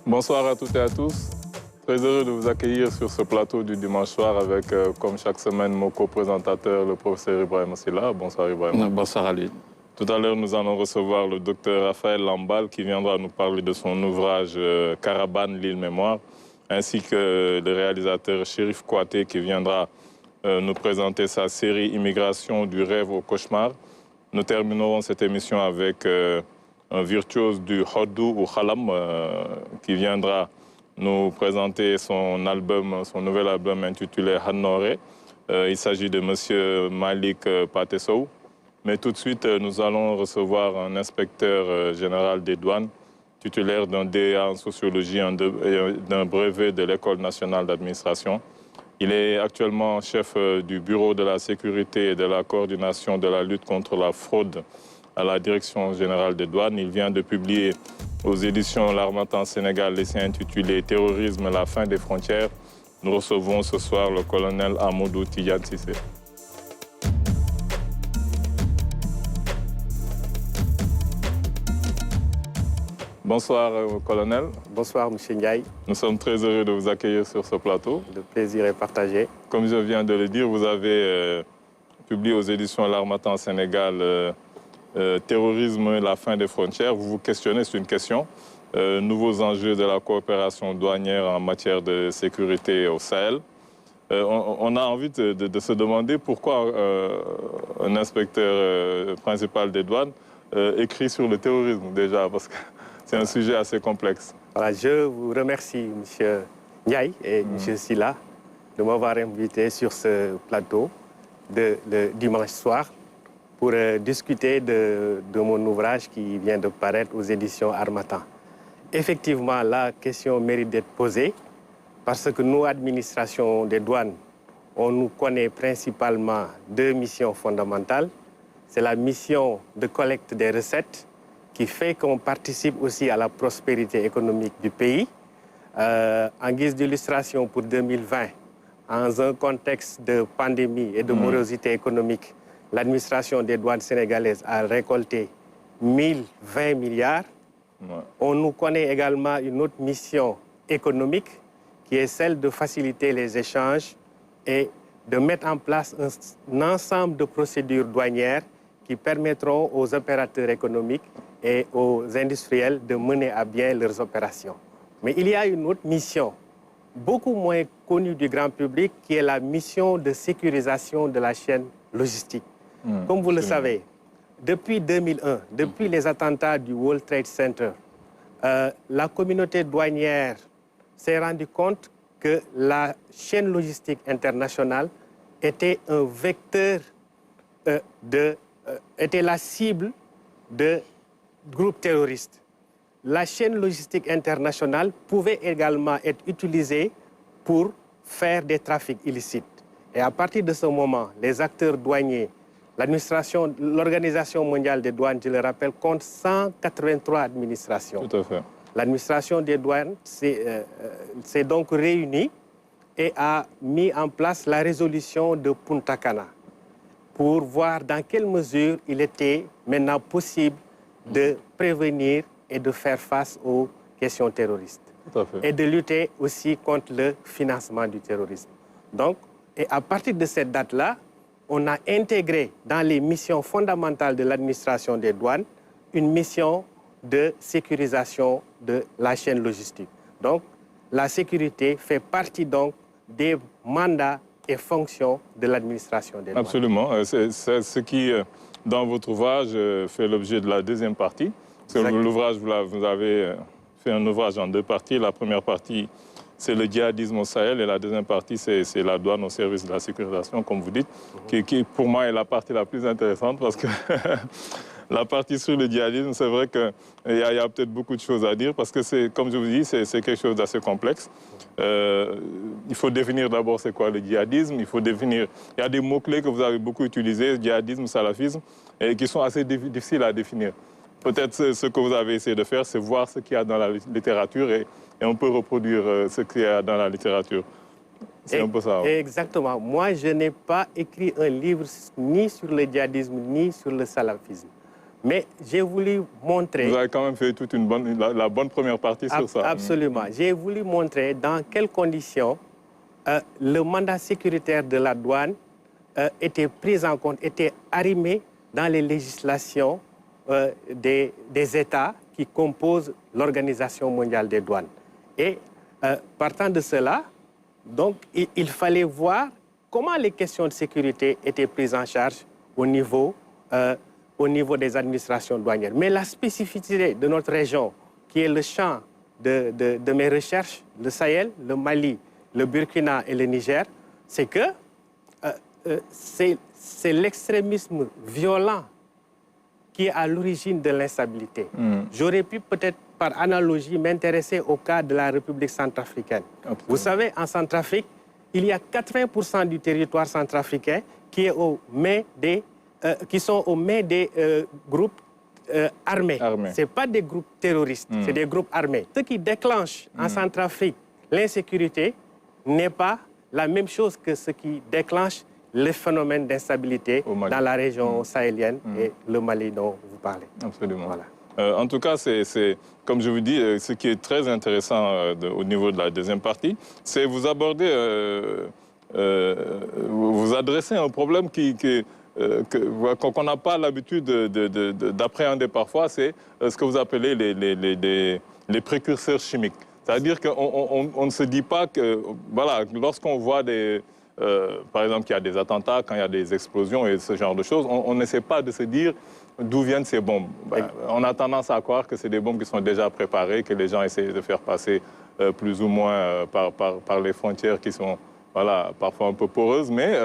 Bonsoir à toutes et à tous. Très heureux de vous accueillir sur ce plateau du dimanche soir avec, comme chaque semaine, mon co-présentateur, le professeur Ibrahim Silla. Bonsoir Ibrahim. Bonsoir Ali. Tout à l'heure, nous allons recevoir le docteur Raphaël Lambal qui viendra nous parler de son ouvrage Caravane, l'île mémoire, ainsi que le réalisateur Chérif Kouaté qui viendra nous présenter sa série Immigration du rêve au cauchemar. Nous terminerons cette émission avec un virtuose du Hodou ou Khalam qui viendra nous présenter son nouvel album intitulé Hanore. Il s'agit de M. Malik Patessou. Mais tout de suite, nous allons recevoir un inspecteur général des douanes, titulaire d'un DEA en sociologie et d'un brevet de l'École nationale d'administration. Il est actuellement chef du Bureau de la sécurité et de la coordination de la lutte contre la fraude à la Direction générale des douanes. Il vient de publier aux éditions L'Harmattan Sénégal l'essai intitulé « Terrorisme, la fin des frontières ». Nous recevons ce soir le colonel Amadou Tidiane Cissé. Bonsoir, colonel. Bonsoir, M. Ndiaye. Nous sommes très heureux de vous accueillir sur ce plateau. Le plaisir est partagé. Comme je viens de le dire, vous avez publié aux éditions L'Harmattan Sénégal Terrorisme, la fin des frontières. Vous vous questionnez sur une question. Nouveaux enjeux de la coopération douanière en matière de sécurité au Sahel. On a envie de se demander pourquoi un inspecteur principal des douanes écrit sur le terrorisme déjà, parce que c'est un sujet assez complexe. Voilà, je vous remercie, M. Ndiaye et M. Silla, de m'avoir invité sur ce plateau le dimanche soir pour discuter de mon ouvrage qui vient de paraître aux éditions Harmattan. Effectivement, la question mérite d'être posée parce que nous, administration des douanes, on nous connaît principalement deux missions fondamentales. C'est la mission de collecte des recettes qui fait qu'on participe aussi à la prospérité économique du pays. En guise d'illustration pour 2020, dans un contexte de pandémie et de morosité économique, l'administration des douanes sénégalaises a récolté 1020 milliards. Ouais. On nous connaît également une autre mission économique qui est celle de faciliter les échanges et de mettre en place un ensemble de procédures douanières qui permettront aux opérateurs économiques et aux industriels de mener à bien leurs opérations. Mais il y a une autre mission, beaucoup moins connue du grand public, qui est la mission de sécurisation de la chaîne logistique. Comme vous le savez, depuis 2001, depuis les attentats du World Trade Center, la communauté douanière s'est rendue compte que la chaîne logistique internationale était un vecteur était la cible de groupes terroristes. La chaîne logistique internationale pouvait également être utilisée pour faire des trafics illicites. Et à partir de ce moment, les acteurs douaniers, l'Organisation mondiale des douanes, je le rappelle, compte 183 administrations. Tout à fait. L'administration des douanes s'est donc réunie et a mis en place la résolution de Punta Cana pour voir dans quelle mesure il était maintenant possible de prévenir et de faire face aux questions terroristes. Tout à fait. Et de lutter aussi contre le financement du terrorisme. Donc, et à partir de cette date-là, on a intégré dans les missions fondamentales de l'administration des douanes une mission de sécurisation de la chaîne logistique. Donc, la sécurité fait partie donc des mandats et fonctions de l'administration des douanes. Absolument. C'est ce qui, dans votre ouvrage, fait l'objet de la deuxième partie. L'ouvrage, vous avez fait un ouvrage en deux parties. La première partie, c'est le djihadisme au Sahel, et la deuxième partie, c'est la douane au service de la sécurisation, comme vous dites, qui pour moi est la partie la plus intéressante parce que la partie sur le djihadisme, c'est vrai qu'il y a peut-être beaucoup de choses à dire parce que, comme je vous dis, c'est quelque chose d'assez complexe. Il faut définir d'abord c'est quoi le djihadisme, il y a des mots-clés que vous avez beaucoup utilisés, djihadisme, salafisme, et qui sont assez difficiles à définir. Peut-être ce que vous avez essayé de faire, c'est voir ce qu'il y a dans la littérature et on peut reproduire ce qu'il y a dans la littérature. C'est un peu ça. Ouais. Exactement. Moi, je n'ai pas écrit un livre ni sur le djihadisme, ni sur le salafisme. Mais j'ai voulu montrer... Vous avez quand même fait toute la bonne première partie sur ça. Absolument. J'ai voulu montrer dans quelles conditions le mandat sécuritaire de la douane était pris en compte, était arrimé dans les législations des États qui composent l'Organisation mondiale des douanes. Et partant de cela, donc, il fallait voir comment les questions de sécurité étaient prises en charge au niveau des administrations douanières. Mais la spécificité de notre région, qui est le champ de mes recherches, le Sahel, le Mali, le Burkina et le Niger, c'est que c'est l'extrémisme violent qui est à l'origine de l'instabilité. J'aurais pu peut-être, par analogie, m'intéresser au cas de la République centrafricaine. Absolument. Vous savez, en Centrafrique, il y a 80% du territoire centrafricain qui sont aux mains des groupes armés. Ce n'est pas des groupes terroristes, c'est des groupes armés. Ce qui déclenche en Centrafrique l'insécurité n'est pas la même chose que ce qui déclenche le phénomène d'instabilité dans la région sahélienne et le Mali dont vous parlez. Absolument. Voilà. En tout cas, c'est, comme je vous dis, ce qui est très intéressant au niveau de la deuxième partie, c'est vous aborder, vous adresser un problème qu'on n'a pas l'habitude d'appréhender parfois, c'est ce que vous appelez les précurseurs chimiques. C'est-à-dire qu'on ne se dit pas que, voilà, lorsqu'on voit par exemple, qu'il y a des attentats, quand il y a des explosions et ce genre de choses, on n'essaie pas de se dire d'où viennent ces bombes. On a tendance à croire que c'est des bombes qui sont déjà préparées, que les gens essaient de faire passer plus ou moins par les frontières qui sont, voilà, parfois un peu poreuses. Mais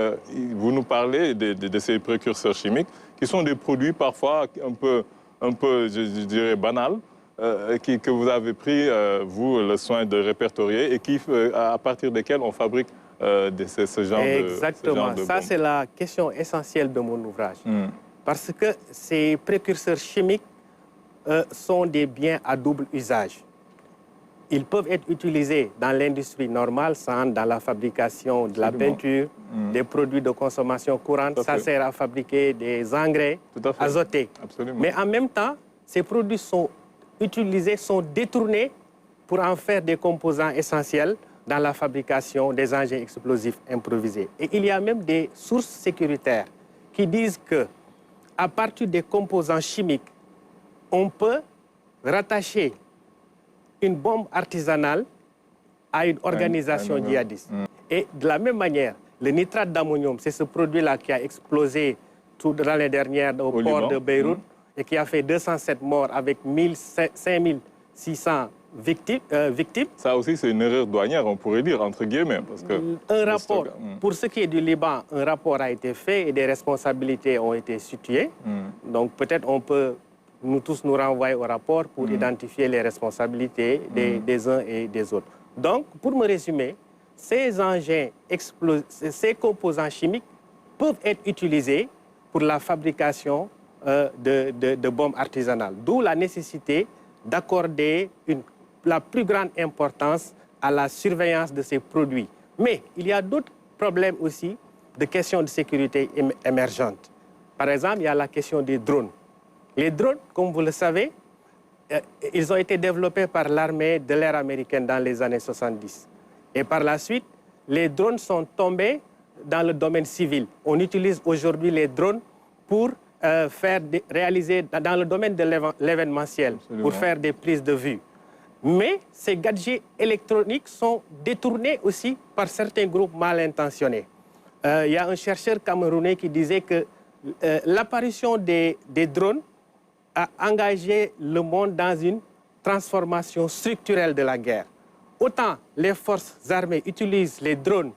vous nous parlez de ces précurseurs chimiques qui sont des produits parfois un peu je dirais, banals, que vous avez pris, vous, le soin de répertorier et à partir desquels on fabrique ce genre Exactement. de Ça, c'est la question essentielle de mon ouvrage. Parce que ces précurseurs chimiques sont des biens à double usage. Ils peuvent être utilisés dans l'industrie normale, dans la fabrication de la peinture, des produits de consommation courante. Ça sert à fabriquer des engrais azotés. Absolument. Mais en même temps, ces produits sont utilisés, sont détournés pour en faire des composants essentiels dans la fabrication des engins explosifs improvisés. Et il y a même des sources sécuritaires qui disent que, à partir des composants chimiques, on peut rattacher une bombe artisanale à une organisation djihadiste. Et de la même manière, le nitrate d'ammonium, c'est ce produit-là qui a explosé l'année dernière au port de Beyrouth et qui a fait 207 morts avec 5600 victimes. Ça aussi, c'est une erreur douanière, on pourrait dire, entre guillemets. Parce que un rapport, pour ce qui est du Liban, un rapport a été fait et des responsabilités ont été situées. Donc peut-être on peut, nous tous, nous renvoyer au rapport pour identifier les responsabilités des uns et des autres. Donc, pour me résumer, ces engins ces composants chimiques peuvent être utilisés pour la fabrication de bombes artisanales. D'où la nécessité d'accorder la plus grande importance à la surveillance de ces produits. Mais il y a d'autres problèmes aussi de questions de sécurité émergentes. Par exemple, il y a la question des drones. Les drones, comme vous le savez, ils ont été développés par l'armée de l'air américaine dans les années 70. Et par la suite, les drones sont tombés dans le domaine civil. On utilise aujourd'hui les drones pour réaliser dans le domaine de l'événementiel, pour faire des prises de vue. Mais ces gadgets électroniques sont détournés aussi par certains groupes mal intentionnés. Il y a un chercheur camerounais qui disait que l'apparition des drones a engagé le monde dans une transformation structurelle de la guerre. Autant les forces armées utilisent les drones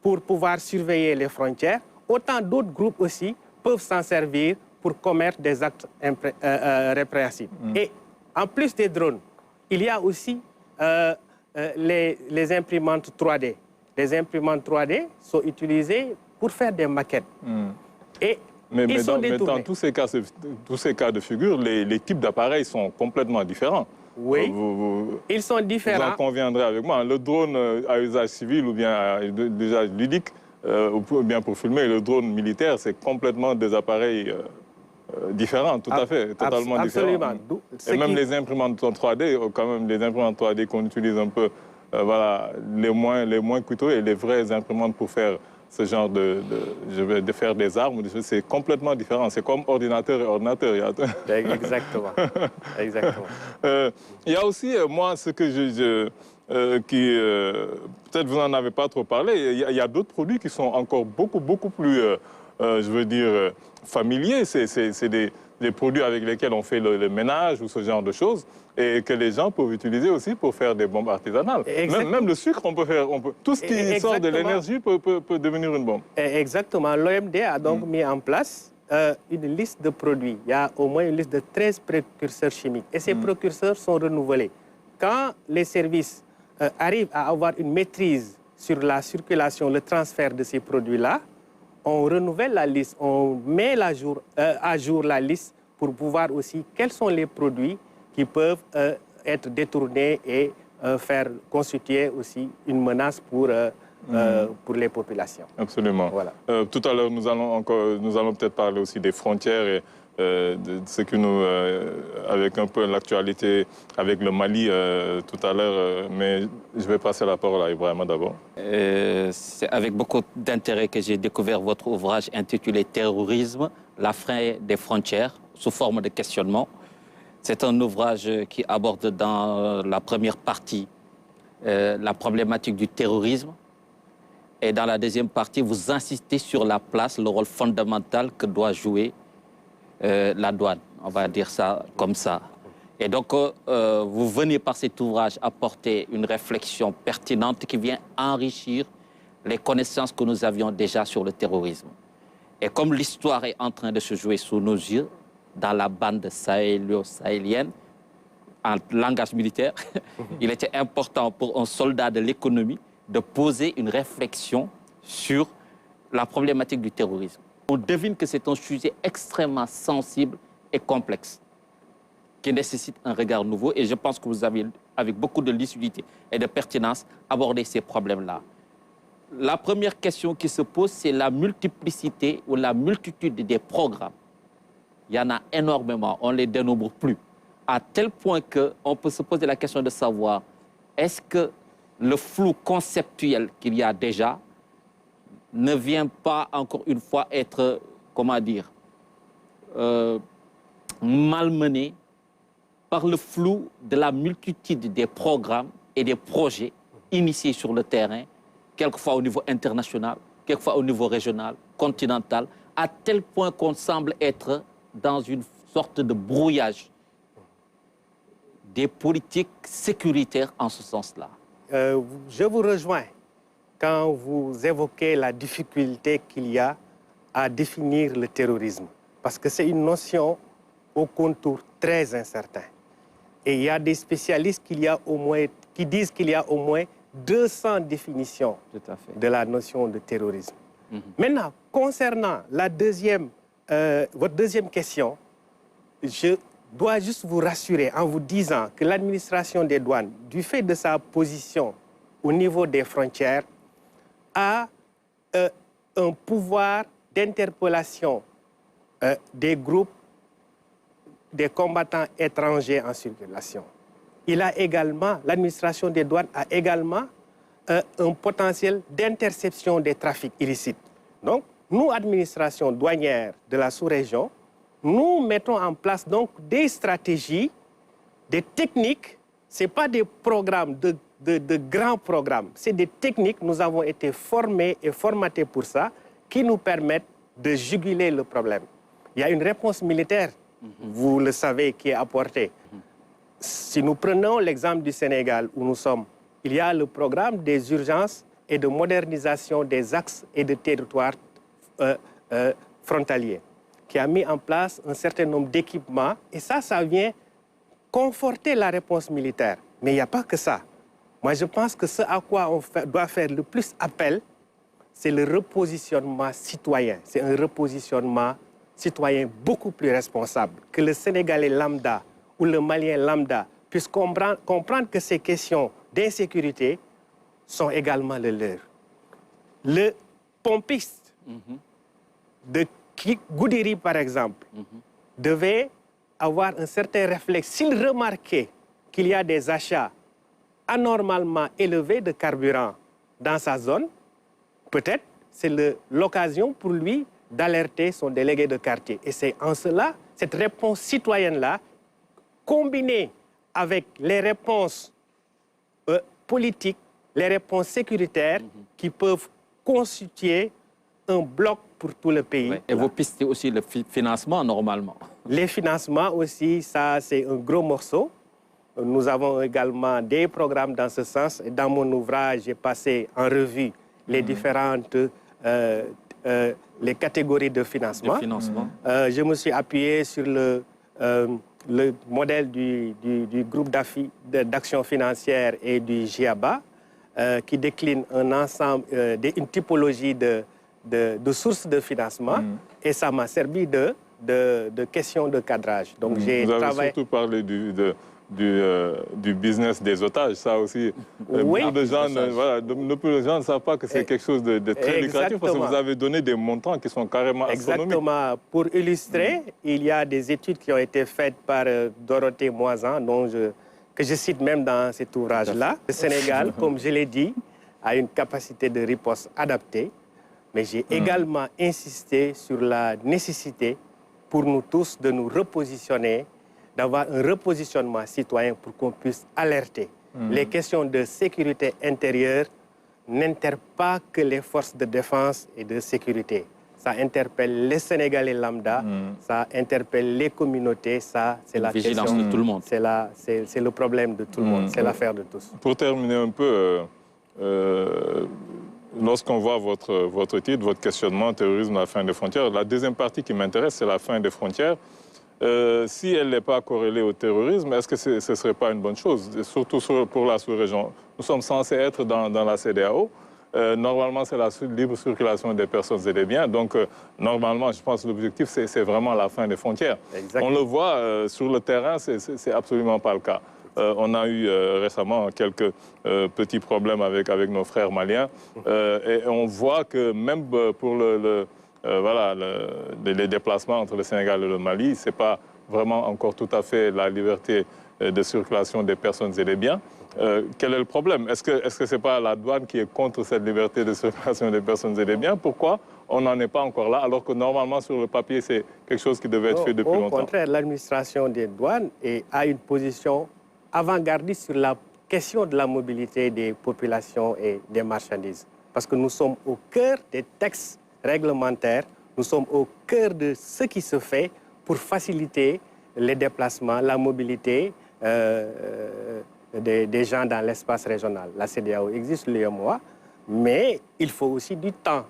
pour pouvoir surveiller les frontières, autant d'autres groupes aussi peuvent s'en servir pour commettre des actes répréhensibles. Et en plus des drones, il y a aussi les imprimantes 3D. Les imprimantes 3D sont utilisées pour faire des maquettes. Et mais dans tous ces cas de figure, les types d'appareils sont complètement différents. Oui, ils sont différents. Vous en conviendrez avec moi. Le drone à usage civil ou bien à usage ludique, ou bien pour filmer, le drone militaire, c'est complètement des appareils différents, tout à fait, totalement absolument. différents. Et même les imprimantes 3D, quand même, les imprimantes 3D qu'on utilise un peu, voilà, les moins coûteux et les vraies imprimantes pour faire ce genre de faire des armes, c'est complètement différent. C'est comme ordinateur et ordinateur. Exactement. Exactement. Il y a aussi, moi, ce que peut-être vous n'en avez pas trop parlé, il y a d'autres produits qui sont encore beaucoup plus, je veux dire, familiers. C'est des produits avec lesquels on fait le ménage ou ce genre de choses et que les gens peuvent utiliser aussi pour faire des bombes artisanales. Même le sucre, tout ce qui sort de l'énergie peut devenir une bombe. Exactement. L'OMD a donc mis en place une liste de produits. Il y a au moins une liste de 13 précurseurs chimiques. Et ces précurseurs sont renouvelés. Quand les services arrivent à avoir une maîtrise sur la circulation, le transfert de ces produits-là, on renouvelle la liste, on met à jour la liste pour pouvoir aussi quels sont les produits qui peuvent être détournés et faire constituer aussi une menace pour les populations. Absolument. Voilà. Tout à l'heure, nous allons peut-être parler aussi des frontières et de ce que nous, avec un peu l'actualité avec le Mali tout à l'heure, mais je vais passer la parole à Ibrahima d'abord. C'est avec beaucoup d'intérêt que j'ai découvert votre ouvrage intitulé « Terrorisme, la fin des frontières » sous forme de questionnement. C'est un ouvrage qui aborde dans la première partie la problématique du terrorisme. Et dans la deuxième partie, vous insistez sur la place, le rôle fondamental que doit jouer la douane. On va dire ça comme ça. Et donc, vous venez par cet ouvrage apporter une réflexion pertinente qui vient enrichir les connaissances que nous avions déjà sur le terrorisme. Et comme l'histoire est en train de se jouer sous nos yeux, dans la bande sahélienne, en langage militaire, il était important pour un soldat de l'économie de poser une réflexion sur la problématique du terrorisme. On devine que c'est un sujet extrêmement sensible et complexe, qui nécessite un regard nouveau. Et je pense que vous avez, avec beaucoup de lucidité et de pertinence, abordé ces problèmes-là. La première question qui se pose, c'est la multiplicité ou la multitude des programmes. Il y en a énormément, on ne les dénombre plus. À tel point qu'on peut se poser la question de savoir, est-ce que le flou conceptuel qu'il y a déjà ne vient pas, encore une fois, être, comment dire, malmené par le flou de la multitude des programmes et des projets initiés sur le terrain, quelquefois au niveau international, quelquefois au niveau régional, continental, à tel point qu'on semble être dans une sorte de brouillage des politiques sécuritaires en ce sens-là. Je vous rejoins quand vous évoquez la difficulté qu'il y a à définir le terrorisme. Parce que c'est une notion au contour très incertain. Et il y a des spécialistes qui disent qu'il y a au moins 200 définitions de la notion de terrorisme. Maintenant, concernant votre deuxième question, je dois juste vous rassurer en vous disant que l'administration des douanes, du fait de sa position au niveau des frontières, a un pouvoir d'interpellation des groupes, des combattants étrangers en circulation. L'administration des douanes a également un potentiel d'interception des trafics illicites. Donc, nous, administration douanière de la sous-région, nous mettons en place donc des stratégies, des techniques. Ce n'est pas des programmes, de grands programmes. C'est des techniques, nous avons été formés et formatés pour ça, qui nous permettent de juguler le problème. Il y a une réponse militaire, vous le savez, qui est apportée. Si nous prenons l'exemple du Sénégal où nous sommes, il y a le programme des urgences et de modernisation des axes et de territoires frontaliers, qui a mis en place un certain nombre d'équipements. Et ça vient conforter la réponse militaire. Mais il n'y a pas que ça. Moi, je pense que ce à quoi on doit faire le plus appel, c'est le repositionnement citoyen. C'est un repositionnement citoyen beaucoup plus responsable, que le Sénégalais lambda ou le Malien lambda puisse comprendre que ces questions d'insécurité sont également les leurs. Le pompiste de Goudiri, par exemple, devait avoir un certain réflexe. S'il remarquait qu'il y a des achats anormalement élevés de carburant dans sa zone, peut-être c'est l'occasion pour lui d'alerter son délégué de quartier. Et c'est en cela, cette réponse citoyenne-là, combinée avec les réponses politiques, les réponses sécuritaires qui peuvent constituer un bloc pour tout le pays. Ouais. Et vous pistez aussi le financement normalement. Les financements aussi, ça c'est un gros morceau. Nous avons également des programmes dans ce sens. Et dans mon ouvrage, j'ai passé en revue les différentes les catégories de financement. Je me suis appuyé sur le modèle du groupe d'action financière et du GIABA, qui décline un ensemble, une typologie de sources de financement, et ça m'a servi de question de cadrage. Donc, vous avez surtout parlé du business des otages, ça aussi. Oui. Beaucoup de gens ne savent pas que c'est quelque chose de très lucratif, parce que vous avez donné des montants qui sont carrément astronomiques. Exactement. Pour illustrer, il y a des études qui ont été faites par Dorothée Moisan, que je cite même dans cet ouvrage-là. Le Sénégal, comme je l'ai dit, a une capacité de riposte adaptée, mais j'ai également insisté sur la nécessité pour nous tous de nous repositionner, d'avoir un repositionnement citoyen pour qu'on puisse alerter. Les questions de sécurité intérieure n'interpellent pas que les forces de défense et de sécurité. Ça interpelle les Sénégalais lambda, ça interpelle les communautés, ça c'est la vigilance question de tout le monde. C'est le problème de tout le monde, c'est l'affaire de tous. Pour terminer un peu, lorsqu'on voit votre titre, votre questionnement, terrorisme, la fin des frontières, la deuxième partie qui m'intéresse, c'est la fin des frontières. Si elle n'est pas corrélée au terrorisme, est-ce que ce ne serait pas une bonne chose, surtout pour la sous-région? Nous sommes censés être dans la CEDEAO. Normalement, c'est la libre circulation des personnes et des biens. Donc, normalement, je pense que l'objectif, c'est vraiment la fin des frontières. Exactement. On le voit sur le terrain, c'est absolument pas le cas. On a eu récemment quelques petits problèmes avec nos frères maliens. Et on voit que même pour les déplacements entre le Sénégal et le Mali, ce n'est pas vraiment encore tout à fait la liberté de circulation des personnes et des biens. Quel est le problème? Est-ce que ce n'est pas la douane qui est contre cette liberté de circulation des personnes et des biens? Pourquoi on n'en est pas encore là, alors que normalement, sur le papier, c'est quelque chose qui devait être fait depuis longtemps? Au contraire, l'administration des douanes a une position avant-gardiste sur la question de la mobilité des populations et des marchandises. Parce que nous sommes au cœur des textes réglementaires, nous sommes au cœur de ce qui se fait pour faciliter les déplacements, la mobilité des gens dans l'espace régional. La CEDEAO existe, l'UEMOA, mais il faut aussi du temps.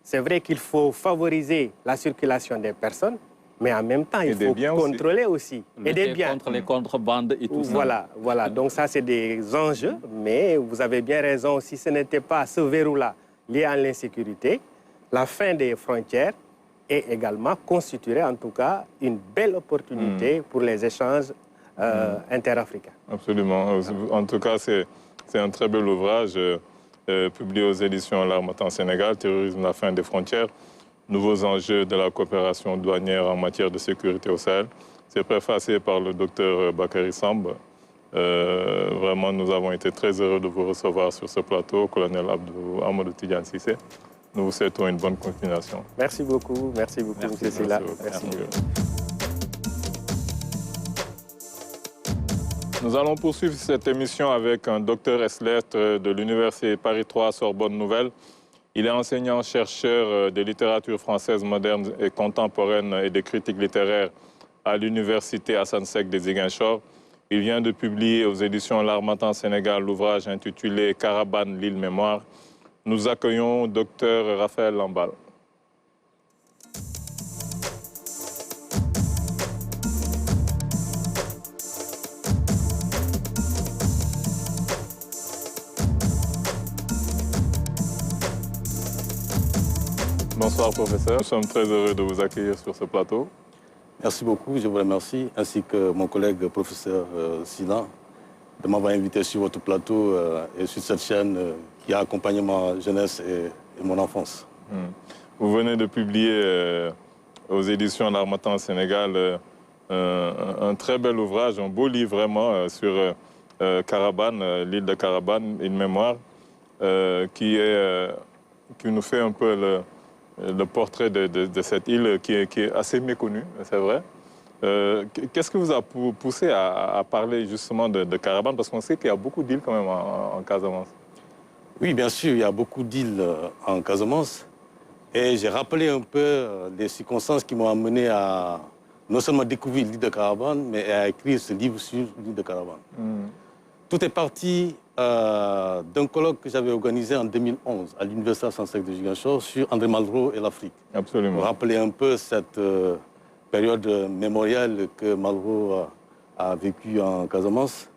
C'est vrai qu'il faut favoriser la circulation des personnes, mais en même temps, il faut contrôler aussi. Et des biens. Contre les contrebandes et tout ça. Voilà. Donc ça, c'est des enjeux, mais vous avez bien raison, si ce n'était pas ce verrou-là lié à l'insécurité, la fin des frontières est également constituerait en tout cas une belle opportunité pour les échanges interafricains. Absolument. En tout cas, c'est un très bel ouvrage publié aux éditions L'Harmattan Sénégal, Terrorisme, la fin des frontières, nouveaux enjeux de la coopération douanière en matière de sécurité au Sahel. C'est préfacé par le docteur Bakary Samb. Vraiment, nous avons été très heureux de vous recevoir sur ce plateau, colonel Amadou Tidiane Cissé. Nous vous souhaitons une bonne continuation. Merci beaucoup, M. Silla. Merci. Nous allons poursuivre cette émission avec un docteur S-Lettres de l'Université Paris 3 Sorbonne Nouvelle. Il est enseignant-chercheur de littérature française moderne et contemporaine et de critique littéraire à l'Université Hassan Sek de Ziguinchor. Il vient de publier aux éditions L'Harmattan Sénégal l'ouvrage intitulé « Caravane, l'île mémoire ». Nous accueillons Dr Raphaël Lambal. Bonsoir, professeur. Nous sommes très heureux de vous accueillir sur ce plateau. Merci beaucoup, je vous remercie, ainsi que mon collègue professeur Silla, de m'avoir invité sur votre plateau et sur cette chaîne qui a accompagné ma jeunesse et mon enfance. Vous venez de publier aux éditions L'Harmattan Sénégal, un très bel ouvrage, un beau livre vraiment sur Carabane, l'île de Carabane, une mémoire qui nous fait un peu le portrait de cette île qui est assez méconnue, c'est vrai. Qu'est-ce qui vous a poussé à parler justement de Carabane? Parce qu'on sait qu'il y a beaucoup d'îles quand même en Casamance. Oui, bien sûr, il y a beaucoup d'îles en Casamance. Et j'ai rappelé un peu les circonstances qui m'ont amené à non seulement découvrir l'île de Carabane, mais à écrire ce livre sur l'île de Carabane. Tout est parti d'un colloque que j'avais organisé en 2011 à l'Université Saint-Sec de Ziguinchor sur André Malraux et l'Afrique. Absolument. Pour rappeler un peu cette période mémoriale que Malraux a vécue en Casamance.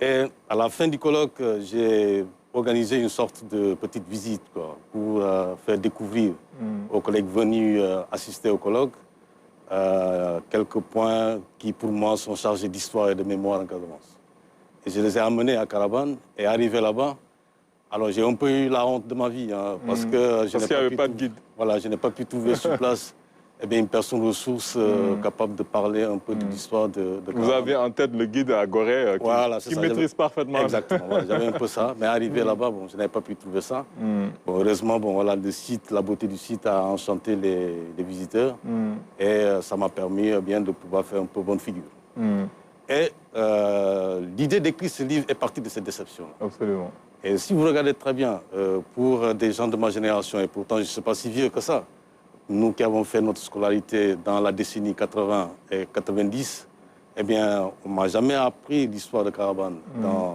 Et à la fin du colloque, j'ai organisé une sorte de petite visite pour faire découvrir aux collègues venus assister au colloque quelques points qui, pour moi, sont chargés d'histoire et de mémoire en Casamance. Et je les ai amenés à Carabane et arrivé là-bas, alors j'ai un peu eu la honte de ma vie parce que qu'il n'y avait pas de guide. Voilà, je n'ai pas pu trouver sur place une personne ressource capable de parler un peu de l'histoire de Carabane. Vous avez en tête le guide à Gorée qui maîtrise parfaitement. Exactement, voilà, j'avais un peu ça. Mais arrivé là-bas, bon, je n'avais pas pu trouver ça. Bon, heureusement, bon, voilà, le site, la beauté du site a enchanté les visiteurs. Et ça m'a permis bien de pouvoir faire un peu bonne figure. Et l'idée d'écrire ce livre est partie de cette déception. Absolument. Et si vous regardez très bien, pour des gens de ma génération, et pourtant je ne suis pas si vieux que ça, nous qui avons fait notre scolarité dans la décennie 80 et 90, eh bien, on ne m'a jamais appris l'histoire de Carabane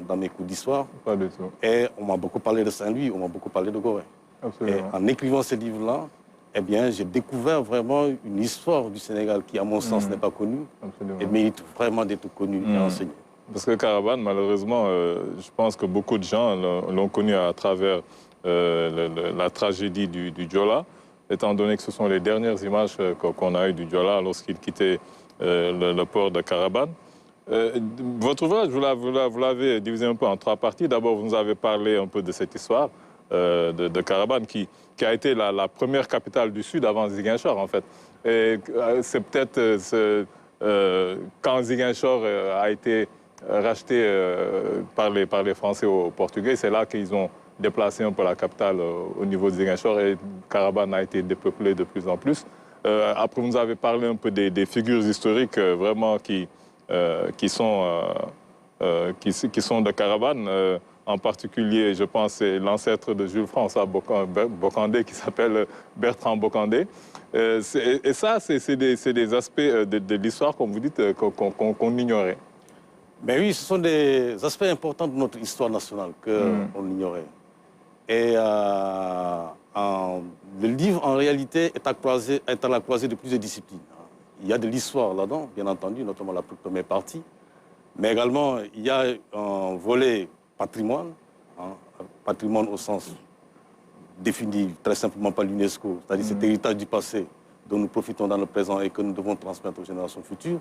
dans mes cours d'histoire. Pas du tout. Et on m'a beaucoup parlé de Saint-Louis, on m'a beaucoup parlé de Gorée. Absolument. Et en écrivant ce livre-là, eh bien, j'ai découvert vraiment une histoire du Sénégal qui, à mon sens, n'est pas connue. Absolument. Et mérite vraiment d'être connue et enseignée. Parce que Carabane, malheureusement, je pense que beaucoup de gens l'ont connu à travers la tragédie du Diola, étant donné que ce sont les dernières images qu'on a eues du Diola lorsqu'il quittait le port de Carabane. Votre ouvrage, vous l'avez divisé un peu en trois parties. D'abord, vous nous avez parlé un peu de cette histoire de Carabane qui a été la première capitale du Sud avant Ziguinchor, en fait. Et c'est peut-être quand Ziguinchor a été racheté par les Français aux Portugais, c'est là qu'ils ont déplacé un peu la capitale au niveau de Ziguinchor et Carabane a été dépeuplée de plus en plus. Après, vous nous avez parlé un peu des figures historiques vraiment qui sont de Carabane. En particulier, je pense, c'est l'ancêtre de Jules François Bocandé qui s'appelle Bertrand Bocandé. Et ça, c'est des aspects de l'histoire, comme vous dites, qu'on ignorait. Mais oui, ce sont des aspects importants de notre histoire nationale qu'on ignorait. Et le livre, en réalité, est à la croisée de plusieurs disciplines. Il y a de l'histoire là-dedans, bien entendu, notamment la première partie. Mais également, il y a un volet patrimoine, patrimoine au sens défini très simplement par l'UNESCO, c'est-à-dire cet héritage du passé dont nous profitons dans le présent et que nous devons transmettre aux générations futures.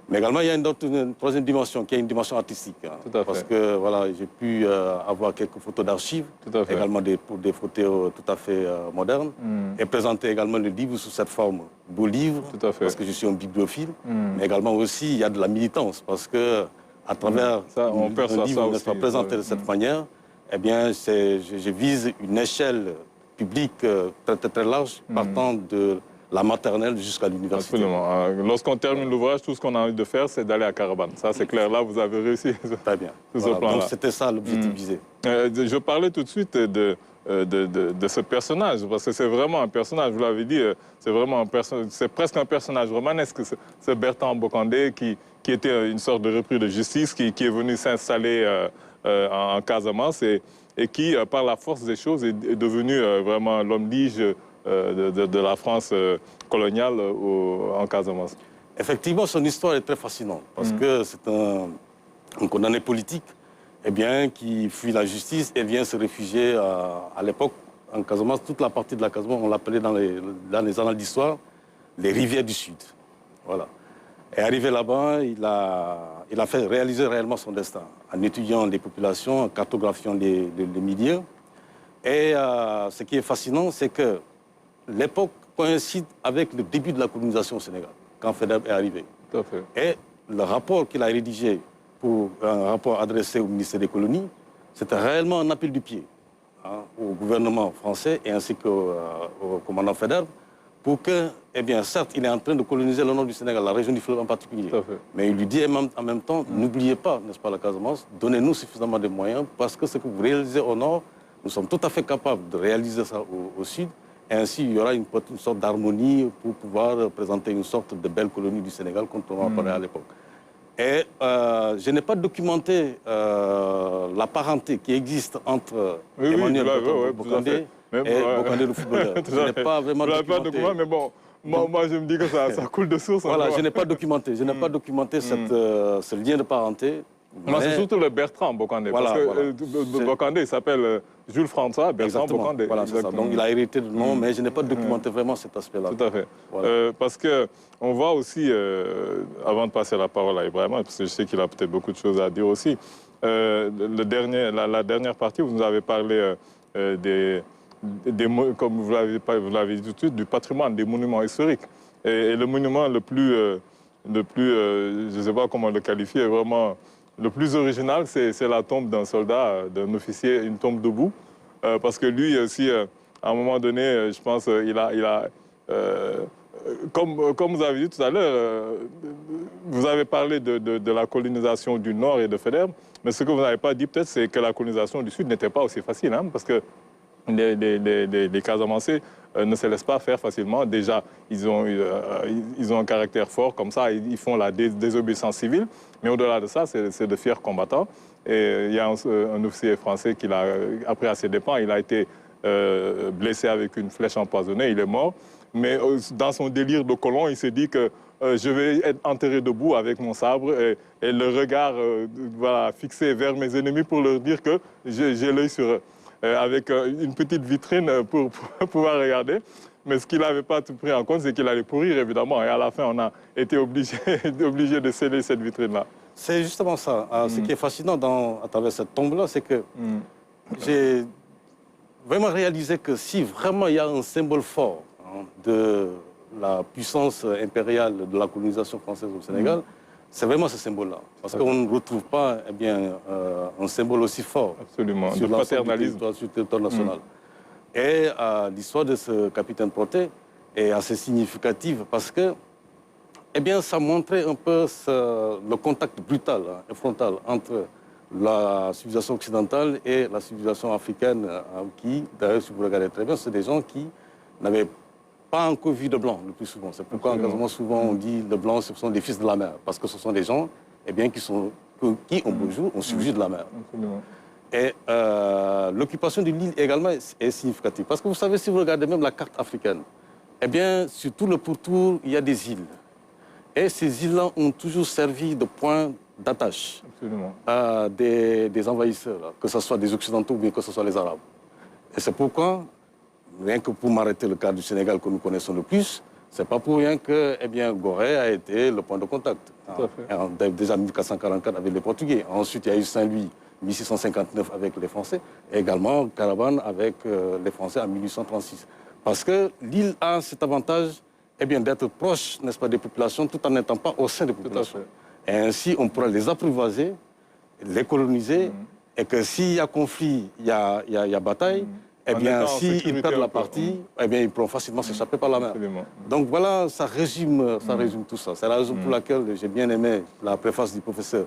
Mais également, il y a une troisième dimension, qui est une dimension artistique. Parce que voilà, j'ai pu avoir quelques photos d'archives, également des photos tout à fait modernes, et présenter également le livre sous cette forme beau livre, parce que je suis un bibliophile, mais également aussi, il y a de la militance, parce que à travers on perçoit livre ça aussi, présenté de cette manière, eh bien, je vise une échelle publique très, très, très large, partant de la maternelle jusqu'à l'université. Absolument. Lorsqu'on termine l'ouvrage, tout ce qu'on a envie de faire, c'est d'aller à Carabane. Ça, c'est clair. Là, vous avez réussi. Très bien. Voilà. Donc, c'était ça l'objectif visé. Je parlais tout de suite de ce personnage, parce que c'est vraiment un personnage, vous l'avez dit, c'est presque un personnage romanesque. C'est Bertrand Bocandé qui était une sorte de repris de justice, qui est venu s'installer en Casamance et qui, par la force des choses, est devenu vraiment l'homme lige de la France coloniale en Casamance. Effectivement, son histoire est très fascinante, parce que c'est un condamné politique qui fuit la justice et vient se réfugier à l'époque en Casamance. Toute la partie de la Casamance, on l'appelait dans les annales d'histoire les rivières du Sud. Voilà. Et arrivé là-bas, il a fait réaliser réellement son destin en étudiant les populations, en cartographiant les milieux. Et ce qui est fascinant, c'est que l'époque coïncide avec le début de la colonisation au Sénégal, quand Faidherbe est arrivé. Tout à fait. Et le rapport qu'il a rédigé, pour un rapport adressé au ministère des colonies, c'était réellement un appel du pied au gouvernement français et ainsi qu'au commandant Faidherbe, pour que, eh bien, certes, il est en train de coloniser le nord du Sénégal, la région du fleuve en particulier. Tout à fait. Mais il lui dit en même temps, n'oubliez pas, n'est-ce pas, la Casamance, donnez-nous suffisamment de moyens parce que ce que vous réalisez au nord, nous sommes tout à fait capables de réaliser ça au sud. Et ainsi, il y aura une sorte d'harmonie pour pouvoir présenter une sorte de belle colonie du Sénégal, comme on en parlait à l'époque. Et je n'ai pas documenté la parenté qui existe entre Emmanuel Bokandé et Bokandé le footballeur. Je n'ai pas vraiment documenté. Mais bon, moi je me dis que ça coule de source. Voilà, je n'ai pas documenté. Je n'ai pas documenté ce lien de parenté. Non, c'est surtout le Bertrand Bokandé. Voilà, parce que Bokandé, il s'appelle Jules François Bertrand Bokandé. Voilà, c'est ça. Donc il a hérité de nom, mais je n'ai pas documenté vraiment cet aspect-là. Tout à fait. Voilà. Parce qu'on voit aussi, avant de passer la parole à Ibrahima, parce que je sais qu'il a peut-être beaucoup de choses à dire aussi, la dernière partie, vous nous avez parlé comme vous l'avez dit tout de suite, du patrimoine, des monuments historiques. Et le monument le plus je ne sais pas comment le qualifier, vraiment le plus original, c'est la tombe d'un soldat, d'un officier, une tombe debout. Parce que lui aussi, à un moment donné, je pense, comme vous avez dit tout à l'heure, vous avez parlé de la colonisation du Nord et de Faidherbe, mais ce que vous n'avez pas dit peut-être, c'est que la colonisation du Sud n'était pas aussi facile, hein, parce que les Casamancés ne se laissent pas faire facilement. Déjà, ils ont un caractère fort, comme ça, ils font la désobéissance civile. Mais au-delà de ça, c'est de fiers combattants. Et il y a un officier français qui l'a appris à ses dépens. Il a été blessé avec une flèche empoisonnée, il est mort. Mais dans son délire de colon, il s'est dit que je vais être enterré debout avec mon sabre et le regard fixé vers mes ennemis pour leur dire que j'ai l'œil sur eux. Avec une petite vitrine pour pouvoir regarder. Mais ce qu'il n'avait pas tout pris en compte, c'est qu'il allait pourrir, évidemment. Et à la fin, on a été obligé de sceller cette vitrine-là. C'est justement ça. Ce qui est fascinant à travers cette tombe-là, c'est que j'ai vraiment réalisé que si vraiment il y a un symbole fort de la puissance impériale de la colonisation française au Sénégal, c'est vraiment ce symbole-là. Parce qu'on ne retrouve pas un symbole aussi fort. Absolument, sur le paternalisme. Sur le territoire national. Et l'histoire de ce capitaine Protet est assez significative parce que ça montrait un peu le contact brutal et frontal entre la civilisation occidentale et la civilisation africaine qui, d'ailleurs, si vous regardez très bien, c'est des gens qui n'avaient pas encore vu de blanc le plus souvent. C'est pourquoi en souvent on dit le blanc, ce sont des fils de la mer, parce que ce sont des gens qui au beau jour, ont surgi de la mer. Absolument. Et l'occupation de l'île également est significative. Parce que vous savez, si vous regardez même la carte africaine, sur tout le pourtour, il y a des îles. Et ces îles-là ont toujours servi de point d'attache à des envahisseurs, que ce soit des Occidentaux ou bien que ce soit les Arabes. Et c'est pourquoi, rien que pour m'arrêter le cas du Sénégal que nous connaissons le plus, c'est pas pour rien que Gorée a été le point de contact. Déjà en 1444 avec les Portugais. Ensuite, il y a eu Saint-Louis, 1659 avec les Français. Et également Caravane avec les Français en 1836. Parce que l'île a cet avantage d'être proche, n'est-ce pas, des populations tout en n'étant pas au sein des populations. Et ainsi, on pourra les apprivoiser, les coloniser, et que s'il y a conflit, il y a bataille, s'ils perdent la partie, ils pourront facilement s'échapper par la mer. Absolument. Donc voilà, ça résume tout ça. C'est la raison pour laquelle j'ai bien aimé la préface du professeur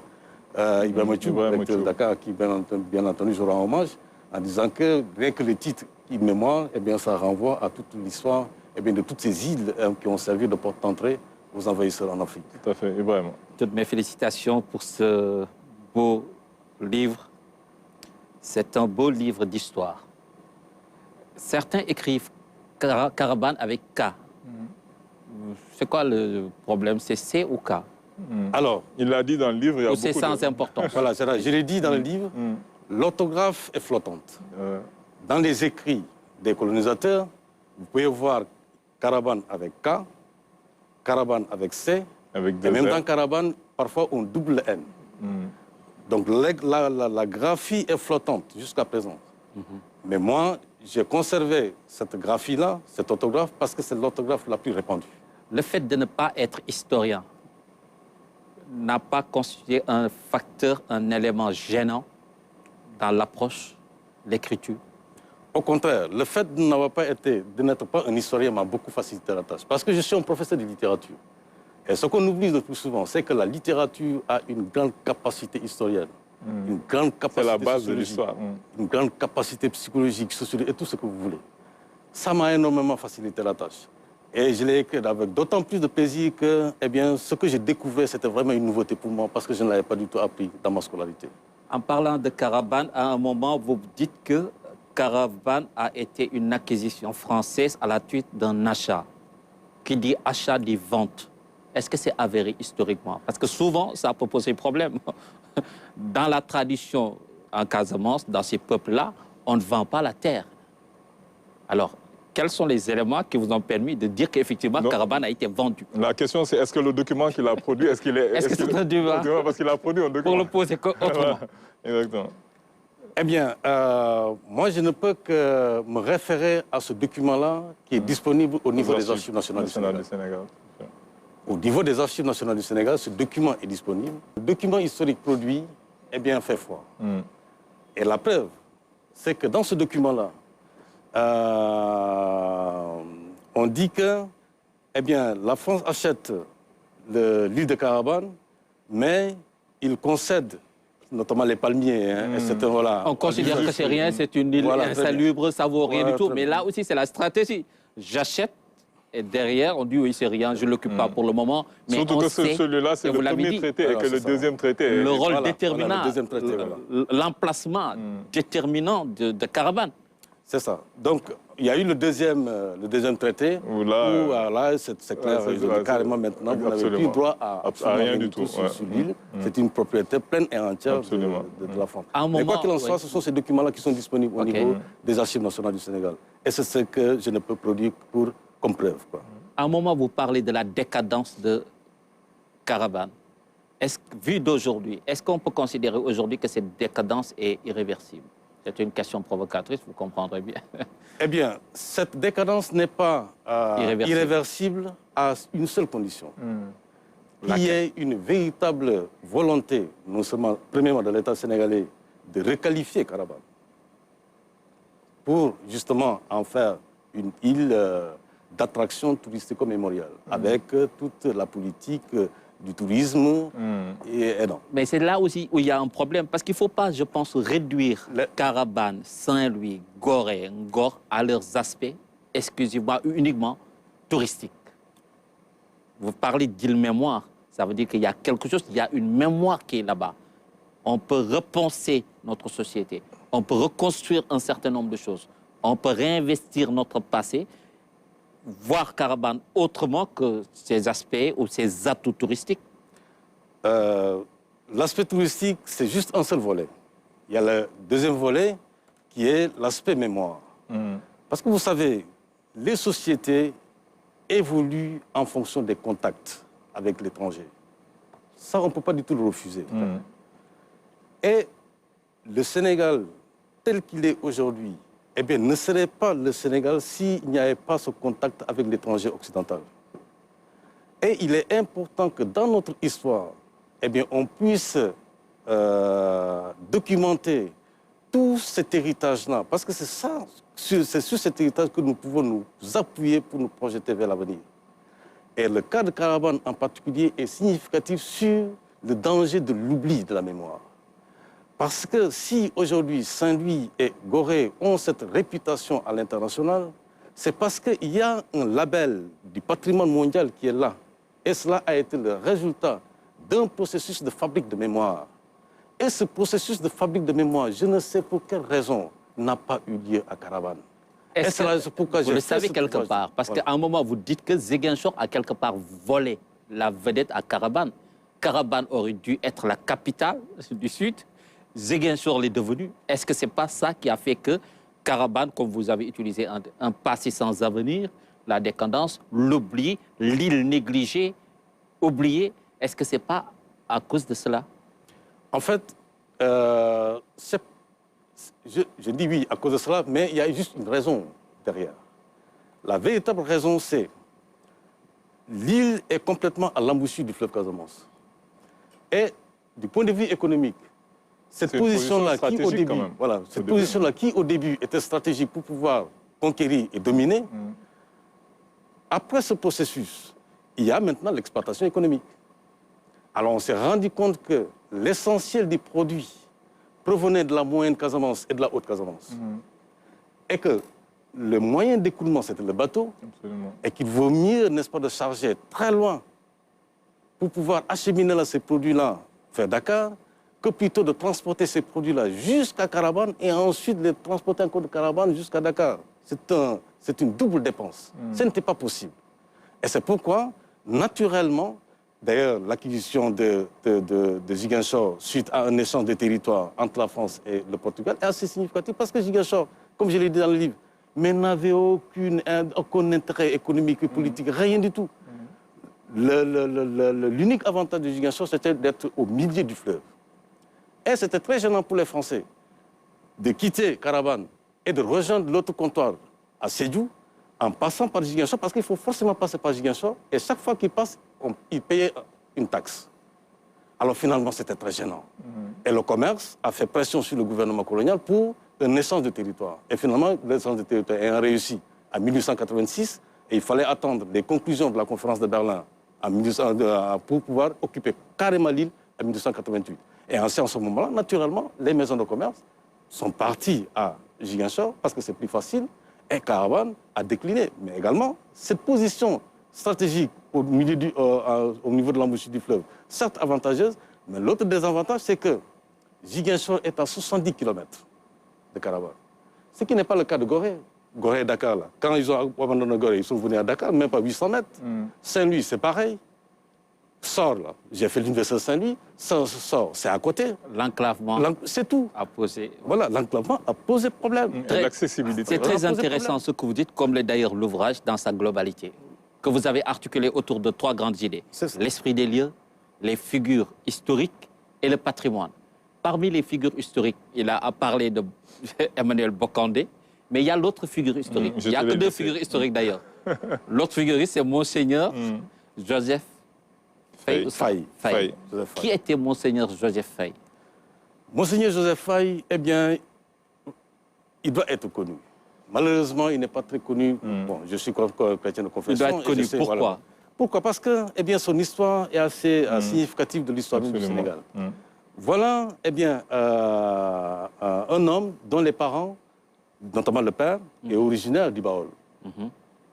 Ibrahima Thioub, recteur de Dakar, qui, bien entendu, je rends hommage, en disant que rien que le titre Mémoire, ça renvoie à toute l'histoire de toutes ces îles qui ont servi de porte d'entrée aux envahisseurs en Afrique. Tout à fait, Ibrahima. Toutes mes félicitations pour ce beau livre. C'est un beau livre d'histoire. Certains écrivent Caravane avec K. C'est quoi le problème? C'est C ou K? Alors, il l'a dit dans le livre. Il y a ou c'est sans importance? Voilà, je l'ai dit dans le livre. L'orthographe est flottante. Dans les écrits des colonisateurs, vous pouvez voir Caravane avec K, Caravane avec C, et même dans Caravane, parfois on double N. Donc la graphie est flottante jusqu'à présent. Mais moi, j'ai conservé cette graphie-là, cette orthographe, parce que c'est l'orthographe la plus répandue. Le fait de ne pas être historien n'a pas constitué un facteur, un élément gênant dans l'approche, l'écriture? Au contraire, le fait de n'être pas un historien m'a beaucoup facilité la tâche. Parce que je suis un professeur de littérature. Et ce qu'on oublie le plus souvent, c'est que la littérature a une grande capacité historienne. Une grande capacité C'est la base de sociologique, l'histoire. une grande capacité psychologique, sociologique et tout ce que vous voulez. Ça m'a énormément facilité la tâche. Et je l'ai écrit avec d'autant plus de plaisir que ce que j'ai découvert, c'était vraiment une nouveauté pour moi parce que je ne l'avais pas du tout appris dans ma scolarité. En parlant de Caravane, à un moment, vous dites que Caravane a été une acquisition française à la suite d'un achat. Qui dit achat dit vente. Est-ce que c'est avéré historiquement? Parce que souvent, ça peut poser problème. Dans la tradition en Casamance, dans ces peuples-là, on ne vend pas la terre. Alors, quels sont les éléments qui vous ont permis de dire qu'effectivement, Caravane a été vendu? La question, c'est est-ce que le document qu'il a produit, est-ce qu'il est... Est-ce que c'est un débat? Parce qu'il a produit un document. Pour le poser autrement. Voilà. Exactement. Eh bien, moi, je ne peux que me référer à ce document-là qui est disponible au niveau des Archives nationales du Sénégal. Au niveau des Archives nationales du Sénégal, ce document est disponible. Le document historique produit fait foi. Et la preuve, c'est que dans ce document-là, on dit que la France achète l'île de Caravane, mais il concède notamment les palmiers, etc. Voilà. On considère que c'est rien, c'est une île insalubre, ça vaut rien du tout. Mais là aussi, c'est la stratégie. J'achète, et derrière, on dit oui, c'est rien, je ne l'occupe pas pour le moment. Mais surtout que celui-là, c'est le premier traité et que le deuxième traité... Le rôle déterminant, l'emplacement déterminant de Caravane. C'est ça. Donc, il y a eu le deuxième traité où là, c'est clair, carrément maintenant, vous n'avez plus droit à rien du tout sur l'île. C'est une propriété pleine et entière de la France. Mais quoi qu'il en soit, ce sont ces documents-là qui sont disponibles au niveau des Archives nationales du Sénégal. Et c'est ce que je ne peux produire comme preuve. À un moment, vous parlez de la décadence de Caravane. Vu d'aujourd'hui, est-ce qu'on peut considérer aujourd'hui que cette décadence est irréversible? C'est une question provocatrice, vous comprendrez bien. Eh bien, cette décadence n'est pas irréversible à une seule condition. Il y a une véritable volonté, non seulement, premièrement, de l'État sénégalais, de requalifier Caravane pour justement en faire une île d'attraction touristique-mémoriale, avec toute la politique du tourisme. Non. Mais c'est là aussi où il y a un problème, parce qu'il ne faut pas, je pense, réduire Caravane, Saint-Louis, Gorée, Ngor à leurs aspects exclusivement, uniquement touristiques. Vous parlez d'île mémoire, ça veut dire qu'il y a quelque chose, il y a une mémoire qui est là-bas. On peut repenser notre société, on peut reconstruire un certain nombre de choses, on peut réinvestir notre passé, voir Caravane autrement que ses aspects ou ses atouts touristiques? L'aspect touristique, c'est juste un seul volet. Il y a le deuxième volet qui est l'aspect mémoire. Parce que vous savez, les sociétés évoluent en fonction des contacts avec l'étranger. Ça, on ne peut pas du tout le refuser. Et le Sénégal, tel qu'il est aujourd'hui, ne serait pas le Sénégal s'il n'y avait pas ce contact avec l'étranger occidental. Et il est important que dans notre histoire, on puisse documenter tout cet héritage-là. Parce que c'est sur cet héritage que nous pouvons nous appuyer pour nous projeter vers l'avenir. Et le cas de Caravane en particulier est significatif sur le danger de l'oubli de la mémoire. Parce que si aujourd'hui Saint-Louis et Gorée ont cette réputation à l'international, c'est parce qu'il y a un label du patrimoine mondial qui est là. Et cela a été le résultat d'un processus de fabrique de mémoire. Et ce processus de fabrique de mémoire, je ne sais pour quelle raison, n'a pas eu lieu à Caravane. Est-ce que vous le savez quelque part? Parce qu'à un moment, vous dites que Ziguinchor a quelque part volé la vedette à Caravane. Caravane aurait dû être la capitale du Sud. Ziguinchor l'est devenu. Est-ce que ce n'est pas ça qui a fait que Caravane, comme vous avez utilisé un passé sans avenir, la décadence, l'oubli, l'île négligée, oubliée, est-ce que ce n'est pas à cause de cela? En fait, je dis oui à cause de cela, mais il y a juste une raison derrière. La véritable raison, c'est l'île est complètement à l'embouchure du fleuve Casamance. Et du point de vue économique, cette position-là qui au début était stratégique pour pouvoir conquérir et dominer, après ce processus, il y a maintenant l'exploitation économique. Alors on s'est rendu compte que l'essentiel des produits provenait de la moyenne Casamance et de la haute Casamance. Et que le moyen d'écoulement, c'était le bateau. Absolument. Et qu'il vaut mieux, n'est-ce pas, de charger très loin pour pouvoir acheminer ces produits-là vers Dakar, que plutôt de transporter ces produits-là jusqu'à Carabane et ensuite les transporter encore de Carabane jusqu'à Dakar. C'est une double dépense. Ce n'était pas possible. Et c'est pourquoi, naturellement, d'ailleurs, l'acquisition de Ziguinchor suite à un échange de territoire entre la France et le Portugal est assez significatif parce que Ziguinchor, comme je l'ai dit dans le livre, mais n'avait aucun intérêt économique et politique, rien du tout. L'unique avantage de Ziguinchor, c'était d'être au milieu du fleuve. Et c'était très gênant pour les Français de quitter Carabane et de rejoindre l'autre comptoir à Sédhiou en passant par Ziguinchor, parce qu'il faut forcément passer par Ziguinchor, et chaque fois qu'ils passent, ils payaient une taxe. Alors finalement, c'était très gênant. Et le commerce a fait pression sur le gouvernement colonial pour un échange de territoire. Et finalement, l'échange de territoire est réussi en 1886, et il fallait attendre les conclusions de la conférence de Berlin pour pouvoir occuper carrément l'île en 1888. Et en ce moment-là, naturellement, les maisons de commerce sont parties à Ziguinchor parce que c'est plus facile, et Carabane a décliné. Mais également, cette position stratégique au niveau de l'embouchure du fleuve, certes avantageuse, mais l'autre désavantage, c'est que Ziguinchor est à 70 km de Carabane. Ce qui n'est pas le cas de Gorée. Gorée et Dakar, là. Quand ils ont abandonné Gorée, ils sont venus à Dakar, même pas 800 mètres. Saint-Louis, c'est pareil. Sort, là. J'ai fait l'université de Saint-Louis. Sort, c'est à côté. L'enclavement c'est tout. a posé... Voilà, l'enclavement a posé problème. L'accessibilité. C'est très intéressant ce que vous dites, comme l'est d'ailleurs l'ouvrage dans sa globalité, que vous avez articulé autour de 3 grandes idées. L'esprit des lieux, les figures historiques et le patrimoine. Parmi les figures historiques, il a parlé de Emmanuel Bokandé, mais il y a l'autre figure historique. Il n'y a que 2 figures historiques d'ailleurs. L'autre figure, c'est Monseigneur Joseph Faye. Qui était Monseigneur Joseph Faye? Monseigneur Joseph Faye, eh bien, il doit être connu. Malheureusement, il n'est pas très connu. Bon, je suis chrétien de confession. Il doit être connu. Pourquoi? Voilà. Pourquoi? Parce que, eh bien, son histoire est assez significative de l'histoire du Sénégal. Voilà, eh bien, un homme dont les parents, notamment le père, est originaire du Baol.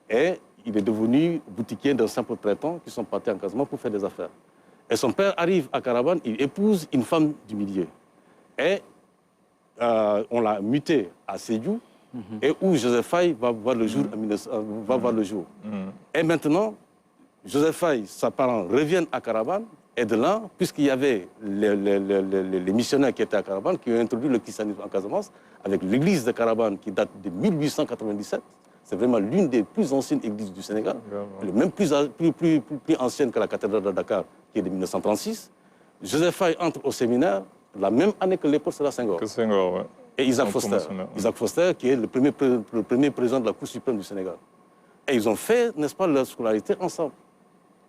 Et il est devenu boutiquier d'un simple traitant qui sont partis en Casamance pour faire des affaires. Et son père arrive à Carabane, il épouse une femme du milieu. Et on l'a muté à Sédhiou, et où Joseph Faye va voir le jour. Et maintenant, Joseph Faye, ses parents reviennent à Carabane, et de là, puisqu'il y avait les missionnaires qui étaient à Carabane, qui ont introduit le christianisme en Casamance, avec l'église de Carabane qui date de 1897, c'est vraiment l'une des plus anciennes églises du Sénégal, même plus ancienne que la cathédrale de Dakar, qui est de 1936. Joseph Faye entre au séminaire la même année que l'époque Sédar Senghor. Ouais. Et Isaac Foster, qui est le premier président de la Cour suprême du Sénégal. Et ils ont fait, n'est-ce pas, leur scolarité ensemble.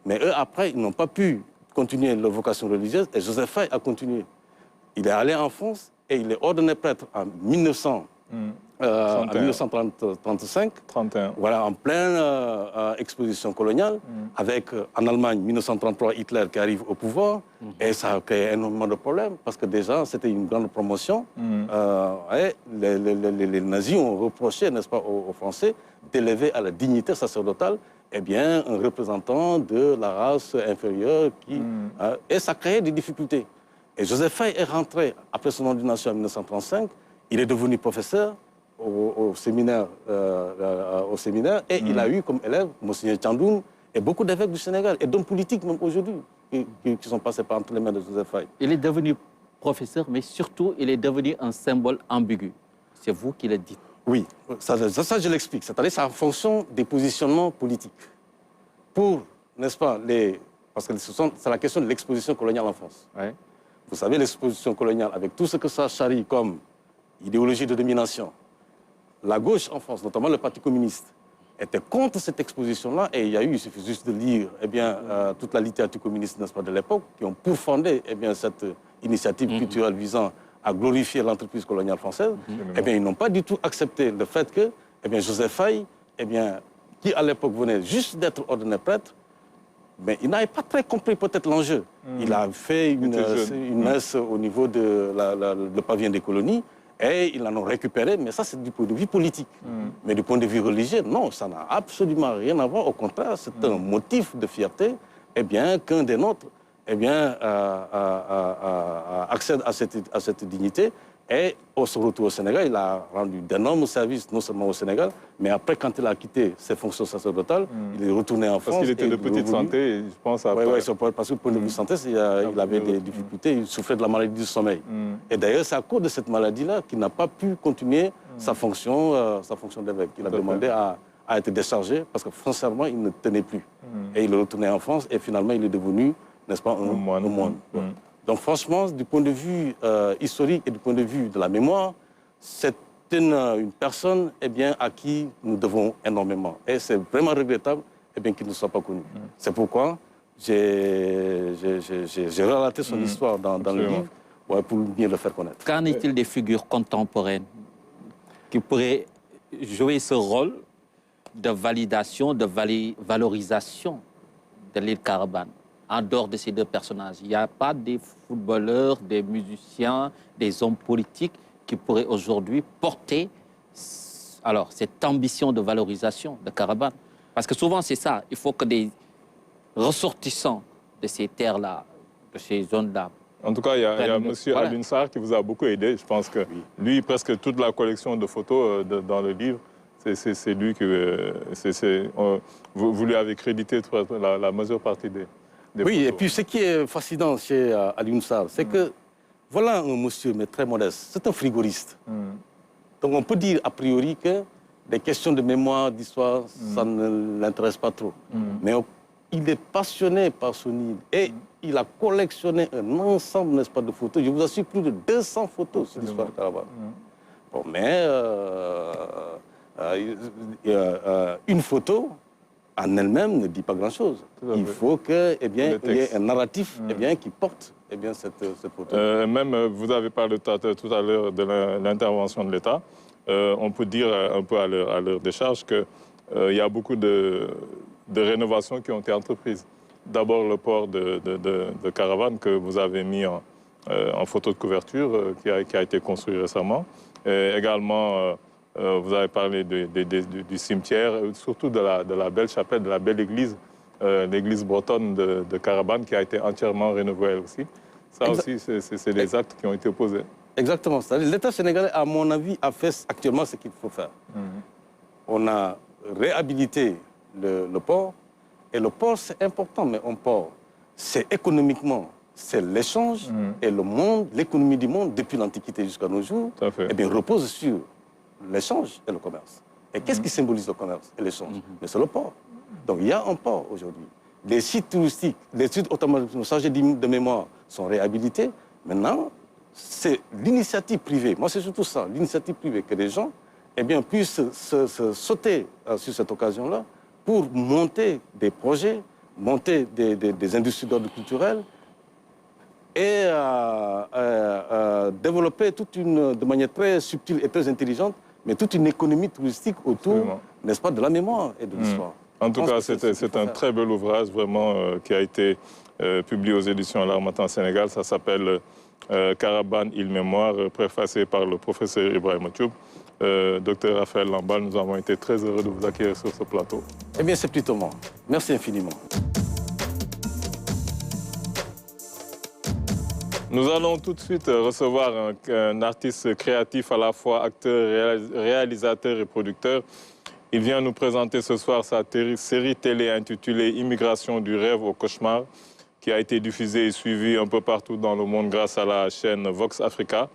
Mais eux, après, ils n'ont pas pu continuer leur vocation religieuse, et Joseph Faye a continué. Il est allé en France et il est ordonné prêtre en 1935, voilà, en pleine exposition coloniale, avec en Allemagne 1933 Hitler qui arrive au pouvoir, et ça a créé énormément de problèmes parce que déjà c'était une grande promotion. Et les nazis ont reproché, n'est-ce pas, aux Français d'élever à la dignité sacerdotale, eh bien, un représentant de la race inférieure et ça créait des difficultés. Et Joseph Faye est rentré après son ordination en 1935. Il est devenu professeur au séminaire, et il a eu comme élève Monseigneur Tchandoum et beaucoup d'évêques du Sénégal, et d'hommes politiques même aujourd'hui, qui sont passés par entre les mains de Joseph Faye. Il est devenu professeur, mais surtout, il est devenu un symbole ambigu. C'est vous qui le dites. Oui, ça je l'explique. C'est-à-dire c'est en fonction des positionnements politiques. Pour, n'est-ce pas, parce que c'est la question de l'exposition coloniale en France. Ouais. Vous savez, l'exposition coloniale, avec tout ce que ça charrie comme idéologie de domination. La gauche en France, notamment le Parti communiste, était contre cette exposition-là et il suffit juste de lire toute la littérature communiste, n'est-ce pas, de l'époque, qui ont pourfondé cette initiative culturelle visant à glorifier l'entreprise coloniale française. Ils n'ont pas du tout accepté le fait que Joseph Faye, qui à l'époque venait juste d'être ordonné prêtre, mais il n'avait pas très compris peut-être l'enjeu. Il a fait une messe au niveau de le pavillon des colonies et ils en ont récupéré, mais ça c'est du point de vue politique. Mais du point de vue religieux, non, ça n'a absolument rien à voir. Au contraire, c'est un motif de fierté qu'un des nôtres accède à cette dignité. Et au retour au Sénégal, il a rendu d'énormes services, non seulement au Sénégal, mais après, quand il a quitté ses fonctions sacerdotales, il est retourné en France. Parce qu'il était de petite santé, je pense. Oui, parce que pour le point de vue santé, il avait des difficultés, il souffrait de la maladie du sommeil. Et d'ailleurs, c'est à cause de cette maladie-là qu'il n'a pas pu continuer sa fonction d'évêque. Il a demandé à être déchargé parce que foncièrement, il ne tenait plus. Et il est retourné en France et finalement, il est devenu, n'est-ce pas, un moine. Donc franchement, du point de vue historique et du point de vue de la mémoire, c'est une personne à qui nous devons énormément. Et c'est vraiment regrettable qu'il ne soit pas connu. C'est pourquoi j'ai relaté son histoire dans le livre pour bien le faire connaître. Qu'en est-il des figures contemporaines qui pourraient jouer ce rôle de validation, de valorisation de l'île Carabane? En dehors de ces deux personnages, il n'y a pas des footballeurs, des musiciens, des hommes politiques qui pourraient aujourd'hui porter cette ambition de valorisation de Carabane. Parce que souvent, c'est ça. Il faut que des ressortissants de ces terres-là, de ces zones-là... En tout cas, il y a M. Alioune Sarr qui vous a beaucoup aidé. Je pense que lui, presque toute la collection de photos dans le livre, c'est lui que... vous lui avez crédité la majeure partie des oui, photos. Et puis ce qui est fascinant chez Alioune Sarr, c'est que voilà un monsieur, mais très modeste, c'est un frigoriste. Donc on peut dire a priori que des questions de mémoire, d'histoire, ça ne l'intéresse pas trop. Mais il est passionné par son île et il a collectionné un ensemble, n'est-ce pas, de photos. Je vous assure, plus de 200 photos sur l'histoire de Carabane. Bon, mais une photo en elle-même ne dit pas grand-chose. Il faut qu'il y ait un narratif qui porte cette photo. Même, vous avez parlé tout à l'heure de l'intervention de l'État. On peut dire un peu à leur décharge qu'il y a beaucoup de rénovations qui ont été entreprises. D'abord, le port de Caravane que vous avez mis en photo de couverture, qui a été construit récemment. Également... vous avez parlé du cimetière, surtout de la belle chapelle, de la belle église, l'église bretonne de Carabane, qui a été entièrement rénovée aussi. Ça aussi, c'est des actes qui ont été posés. Exactement. L'État sénégalais, à mon avis, a fait actuellement ce qu'il faut faire. On a réhabilité le port, et le port, c'est important, mais un port, c'est économiquement, c'est l'échange, et le monde, l'économie du monde, depuis l'Antiquité jusqu'à nos jours, repose sur l'échange et le commerce. Et qu'est-ce qui symbolise le commerce et l'échange? Mais c'est le port. Donc il y a un port aujourd'hui. Les sites touristiques, les sites automatiquement chargés de mémoire sont réhabilités. Maintenant, c'est l'initiative privée. Moi, c'est surtout ça, l'initiative privée, que les gens puissent se sauter sur cette occasion-là pour monter des projets, monter des industries d'ordre culturel et développer de manière très subtile et très intelligente, mais toute une économie touristique autour, n'est-ce pas, de la mémoire et de l'histoire. En tout cas, c'est un très bel ouvrage, vraiment, qui a été publié aux éditions L'Harmattan Sénégal. Ça s'appelle Carabane, île mémoire, préfacé par le professeur Ibrahima Thioub. Docteur Raphaël Lambal, nous avons été très heureux de vous accueillir sur ce plateau. Eh bien, c'est plutôt moi. Merci infiniment. Nous allons tout de suite recevoir un artiste créatif, à la fois acteur, réalisateur et producteur. Il vient nous présenter ce soir sa série télé intitulée « Immigration du rêve au cauchemar », qui a été diffusée et suivie un peu partout dans le monde grâce à la chaîne Vox Africa.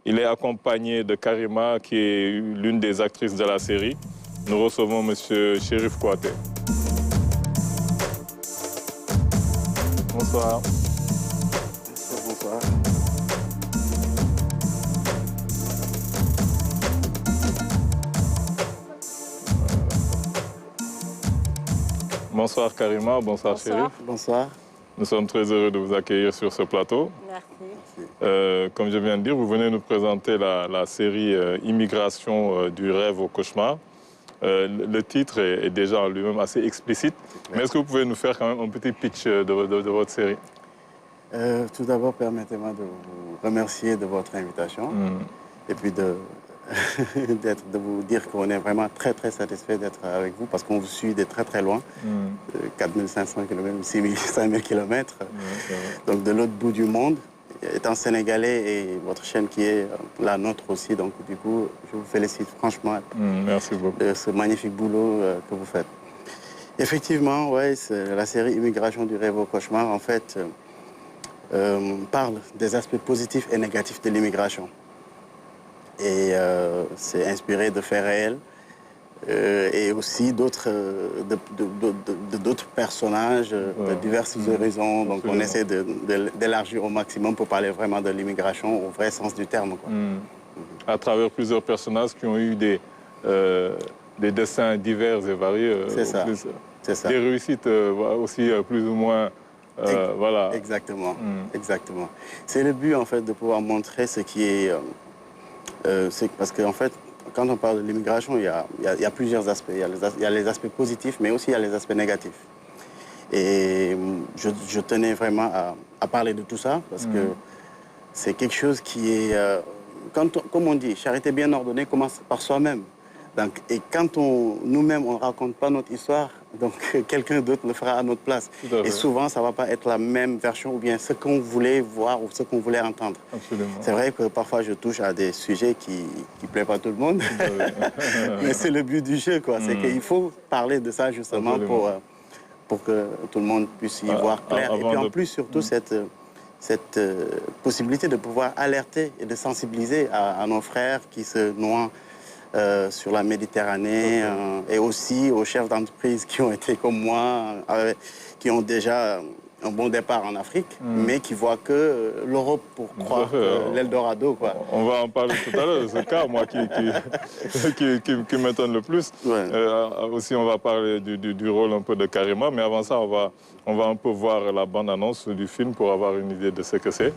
Il est accompagné de Karima, qui est l'une des actrices de la série. Nous recevons M. Chérif Kouaté. Bonsoir. Bonsoir. Bonsoir Karima, bonsoir Chérif. Bonsoir. Nous sommes très heureux de vous accueillir sur ce plateau. Merci. Comme je viens de dire, vous venez nous présenter la série Immigration du rêve au cauchemar. Le titre est déjà en lui-même assez explicite. Mais est-ce que vous pouvez nous faire quand même un petit pitch de votre série? Tout d'abord, permettez-moi de vous remercier de votre invitation et puis de vous dire qu'on est vraiment très très satisfait d'être avec vous parce qu'on vous suit de très très loin, 4500 km, 5000 km, donc de l'autre bout du monde. Étant sénégalais et votre chaîne qui est la nôtre aussi, donc du coup, je vous félicite franchement merci beaucoup. de ce magnifique boulot que vous faites. Effectivement, ouais, la série Immigration du rêve au cauchemar, en fait, parle des aspects positifs et négatifs de l'immigration. Et c'est inspiré de faits réels et aussi d'autres personnages de diverses horizons. Donc on essaie d'élargir au maximum pour parler vraiment de l'immigration au vrai sens du terme, quoi. À travers plusieurs personnages qui ont eu des destins divers et variés. C'est ça. C'est ça. Des réussites aussi plus ou moins... voilà. Exactement. Exactement. C'est le but, en fait, de pouvoir montrer ce qui est... parce qu'en fait, quand on parle de l'immigration, il y a plusieurs aspects. Il y a les aspects positifs, mais aussi il y a les aspects négatifs. Et je tenais vraiment à parler de tout ça, parce que c'est quelque chose qui est... comme on dit, charité bien ordonnée commence par soi-même. Donc, et quand nous-mêmes, on ne raconte pas notre histoire, donc quelqu'un d'autre le fera à notre place. Et souvent, ça ne va pas être la même version ou bien ce qu'on voulait voir ou ce qu'on voulait entendre. C'est vrai que parfois, je touche à des sujets qui ne plaisent pas à tout le monde. Mais c'est le but du jeu, quoi. C'est qu'il faut parler de ça justement pour que tout le monde puisse y voir clair. Et puis en plus, surtout, cette possibilité de pouvoir alerter et de sensibiliser à nos frères qui se noient sur la Méditerranée et aussi aux chefs d'entreprise qui ont été comme moi, qui ont déjà un bon départ en Afrique, mais qui voient que l'Europe pour croire l'Eldorado, quoi. On va en parler tout à l'heure de ce cas, moi, qui m'étonne le plus. Aussi, on va parler du rôle un peu de Karima, mais avant ça, on va un peu voir la bande-annonce du film pour avoir une idée de ce que c'est.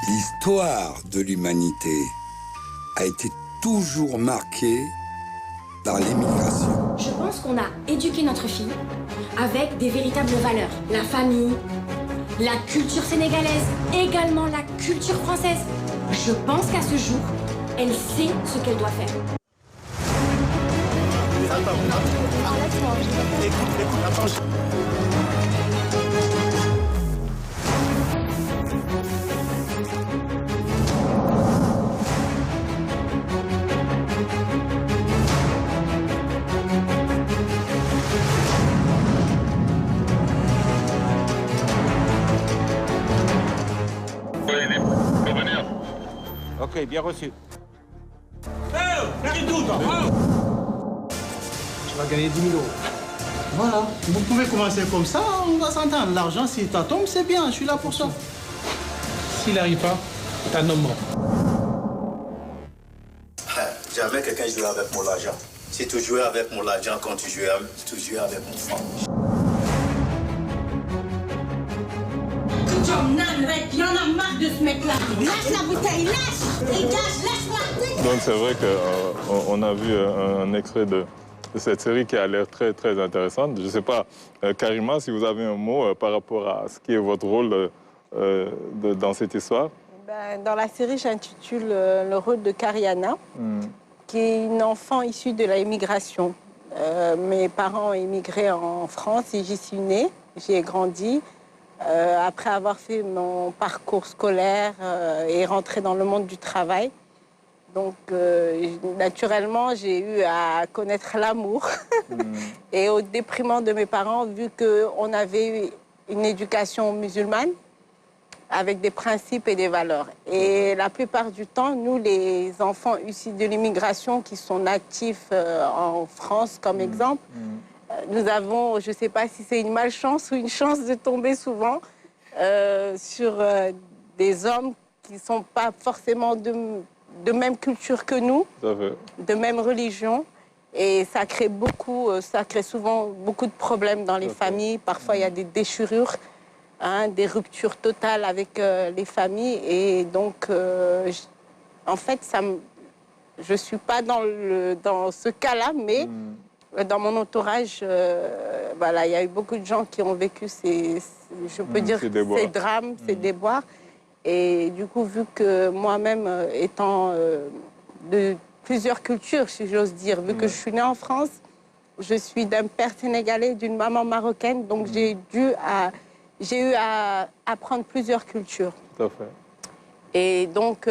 L'histoire de l'humanité a été toujours marquée par l'émigration. Je pense qu'on a éduqué notre fille avec des véritables valeurs. La famille, la culture sénégalaise, également la culture française. Je pense qu'à ce jour, elle sait ce qu'elle doit faire. Ok, bien reçu. Tu vas gagner 10 000 €. Voilà. Vous pouvez commencer comme ça, on va s'entendre. L'argent, si ça tombe, c'est bien, je suis là pour ça. S'il n'arrive pas, t'as un homme mort. Jamais quelqu'un jouait avec mon argent. Si tu jouais avec mon argent quand tu jouais avec mon frère. Il y en a marre de ce mec-là. Lâche la bouteille, lâche. Dégage, lâche-moi. Donc c'est vrai qu'on a vu un extrait de cette série qui a l'air très, très intéressante. Je ne sais pas, Karima, si vous avez un mot par rapport à ce qui est votre rôle dans cette histoire. Dans la série, j'intitule le rôle de Kariana, qui est une enfant issue de l'immigration. Mes parents ont immigré en France et j'y suis née, j'y ai grandi. Après avoir fait mon parcours scolaire et rentré dans le monde du travail. Donc, naturellement, j'ai eu à connaître l'amour. Et au déprimant de mes parents, vu qu'on avait eu une éducation musulmane, avec des principes et des valeurs. Et la plupart du temps, nous, les enfants issus de l'immigration qui sont natifs en France, comme exemple, nous avons, je ne sais pas si c'est une malchance ou une chance de tomber souvent sur des hommes qui ne sont pas forcément de même culture que nous, de même religion. Et ça crée souvent beaucoup de problèmes dans les familles. Parfois, il y a des déchirures, des ruptures totales avec les familles. Et donc, en fait, je ne suis pas dans ce cas-là, mais dans mon entourage, voilà, il y a eu beaucoup de gens qui ont vécu ces drames, ces déboires. Et du coup, vu que moi-même, étant de plusieurs cultures, si j'ose dire, vu que je suis née en France, je suis d'un père sénégalais, d'une maman marocaine, donc j'ai eu à apprendre plusieurs cultures. Tout à fait. Et donc,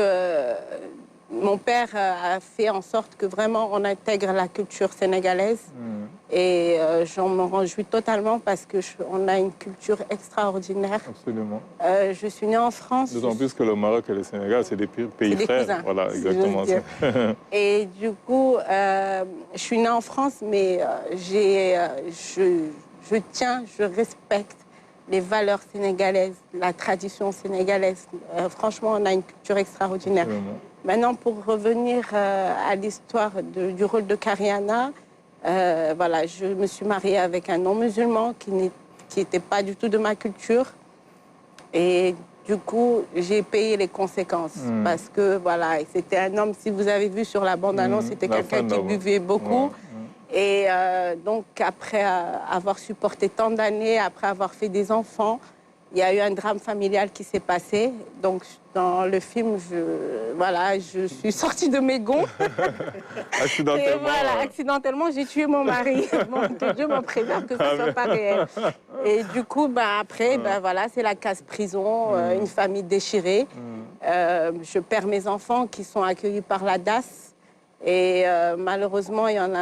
mon père a fait en sorte que vraiment on intègre la culture sénégalaise. Et j'en me réjouis totalement parce qu'on a une culture extraordinaire. Absolument. Je suis née en France. D'autant plus que le Maroc et le Sénégal, c'est des pays frères. Cousins, voilà, exactement. Et du coup, je suis née en France, mais je tiens, je respecte les valeurs sénégalaises, la tradition sénégalaise. Franchement, on a une culture extraordinaire. Absolument. Maintenant, pour revenir à l'histoire du rôle de Kariana, voilà, je me suis mariée avec un non-musulman qui n'était pas du tout de ma culture. Et du coup, j'ai payé les conséquences. Parce que, voilà, c'était un homme, si vous avez vu sur la bande-annonce, c'était quelqu'un qui buvait beaucoup. Et donc, après avoir supporté tant d'années, après avoir fait des enfants, il y a eu un drame familial qui s'est passé. Donc, dans le film, je suis sortie de mes gonds. Accidentellement. Et voilà, accidentellement, j'ai tué mon mari. Bon, que Dieu m'en préserve, que ce ne soit pas réel. Et du coup, après, voilà, c'est la case prison, une famille déchirée. Je perds mes enfants qui sont accueillis par la DAS. Et malheureusement, il y en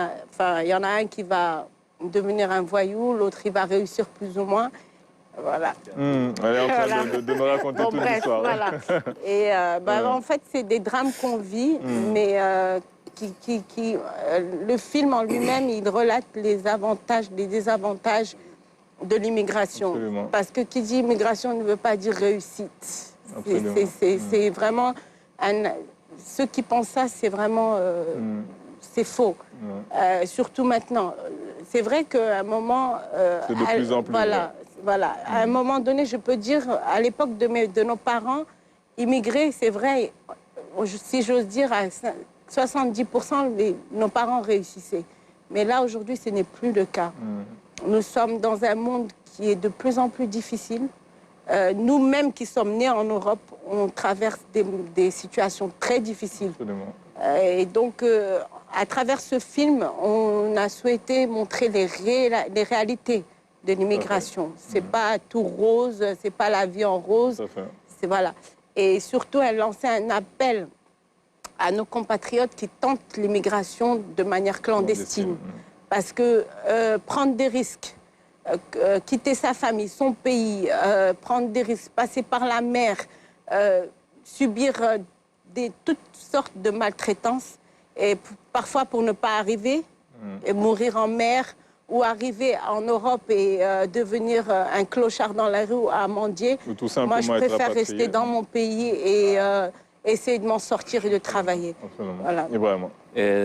a un qui va devenir un voyou, l'autre, il va réussir plus ou moins. Voilà. Elle est en train de me raconter toute l'histoire. Voilà. Et en fait, c'est des drames qu'on vit, mais le film en lui-même, il relate les avantages, les désavantages de l'immigration. Parce que qui dit immigration ne veut pas dire réussite. C'est vraiment... Ceux qui pensent ça, c'est vraiment... c'est faux. Surtout maintenant. C'est vrai qu'à un moment... c'est de plus en plus. Voilà. À un moment donné, je peux dire, à l'époque de nos parents immigrés, c'est vrai, si j'ose dire, à 70%, nos parents réussissaient. Mais là, aujourd'hui, ce n'est plus le cas. Nous sommes dans un monde qui est de plus en plus difficile. Nous-mêmes qui sommes nés en Europe, on traverse des situations très difficiles. Et donc, à travers ce film, on a souhaité montrer les réalités de l'immigration. C'est pas tout rose, c'est pas la vie en rose. Voilà. Et surtout, elle lançait un appel à nos compatriotes qui tentent l'immigration de manière clandestine. Parce que prendre des risques, quitter sa famille, son pays, prendre des risques, passer par la mer, subir toutes sortes de maltraitances, et parfois pour ne pas arriver, et mourir en mer, ou arriver en Europe et devenir un clochard dans la rue à mendier. Moi, je préfère rester dans mon pays et essayer de m'en sortir et de travailler. Voilà.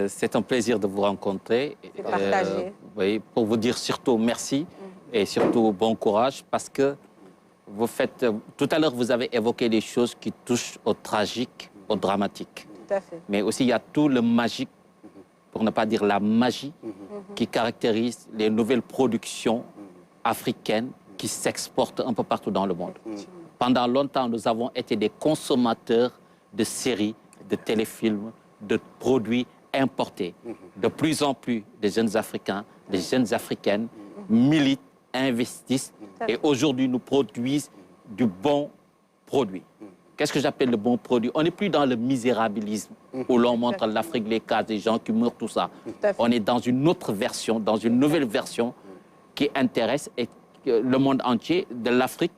C'est un plaisir de vous rencontrer. C'est partagé. Oui, pour vous dire surtout merci et surtout bon courage parce que vous faites... Tout à l'heure, vous avez évoqué des choses qui touchent au tragique, au dramatique. Tout à fait. Mais aussi, il y a tout le magique, pour ne pas dire la magie, qui caractérise les nouvelles productions africaines qui s'exportent un peu partout dans le monde. Pendant longtemps, nous avons été des consommateurs de séries, de téléfilms, de produits importés. De plus en plus, des jeunes Africains, des jeunes Africaines militent, investissent et aujourd'hui nous produisent du bon produit. Qu'est-ce que j'appelle le bon produit? On n'est plus dans le misérabilisme où l'on montre l'Afrique, les cas des gens qui meurent, tout ça. On est dans une autre version, dans une nouvelle version qui intéresse le monde entier. De l'Afrique,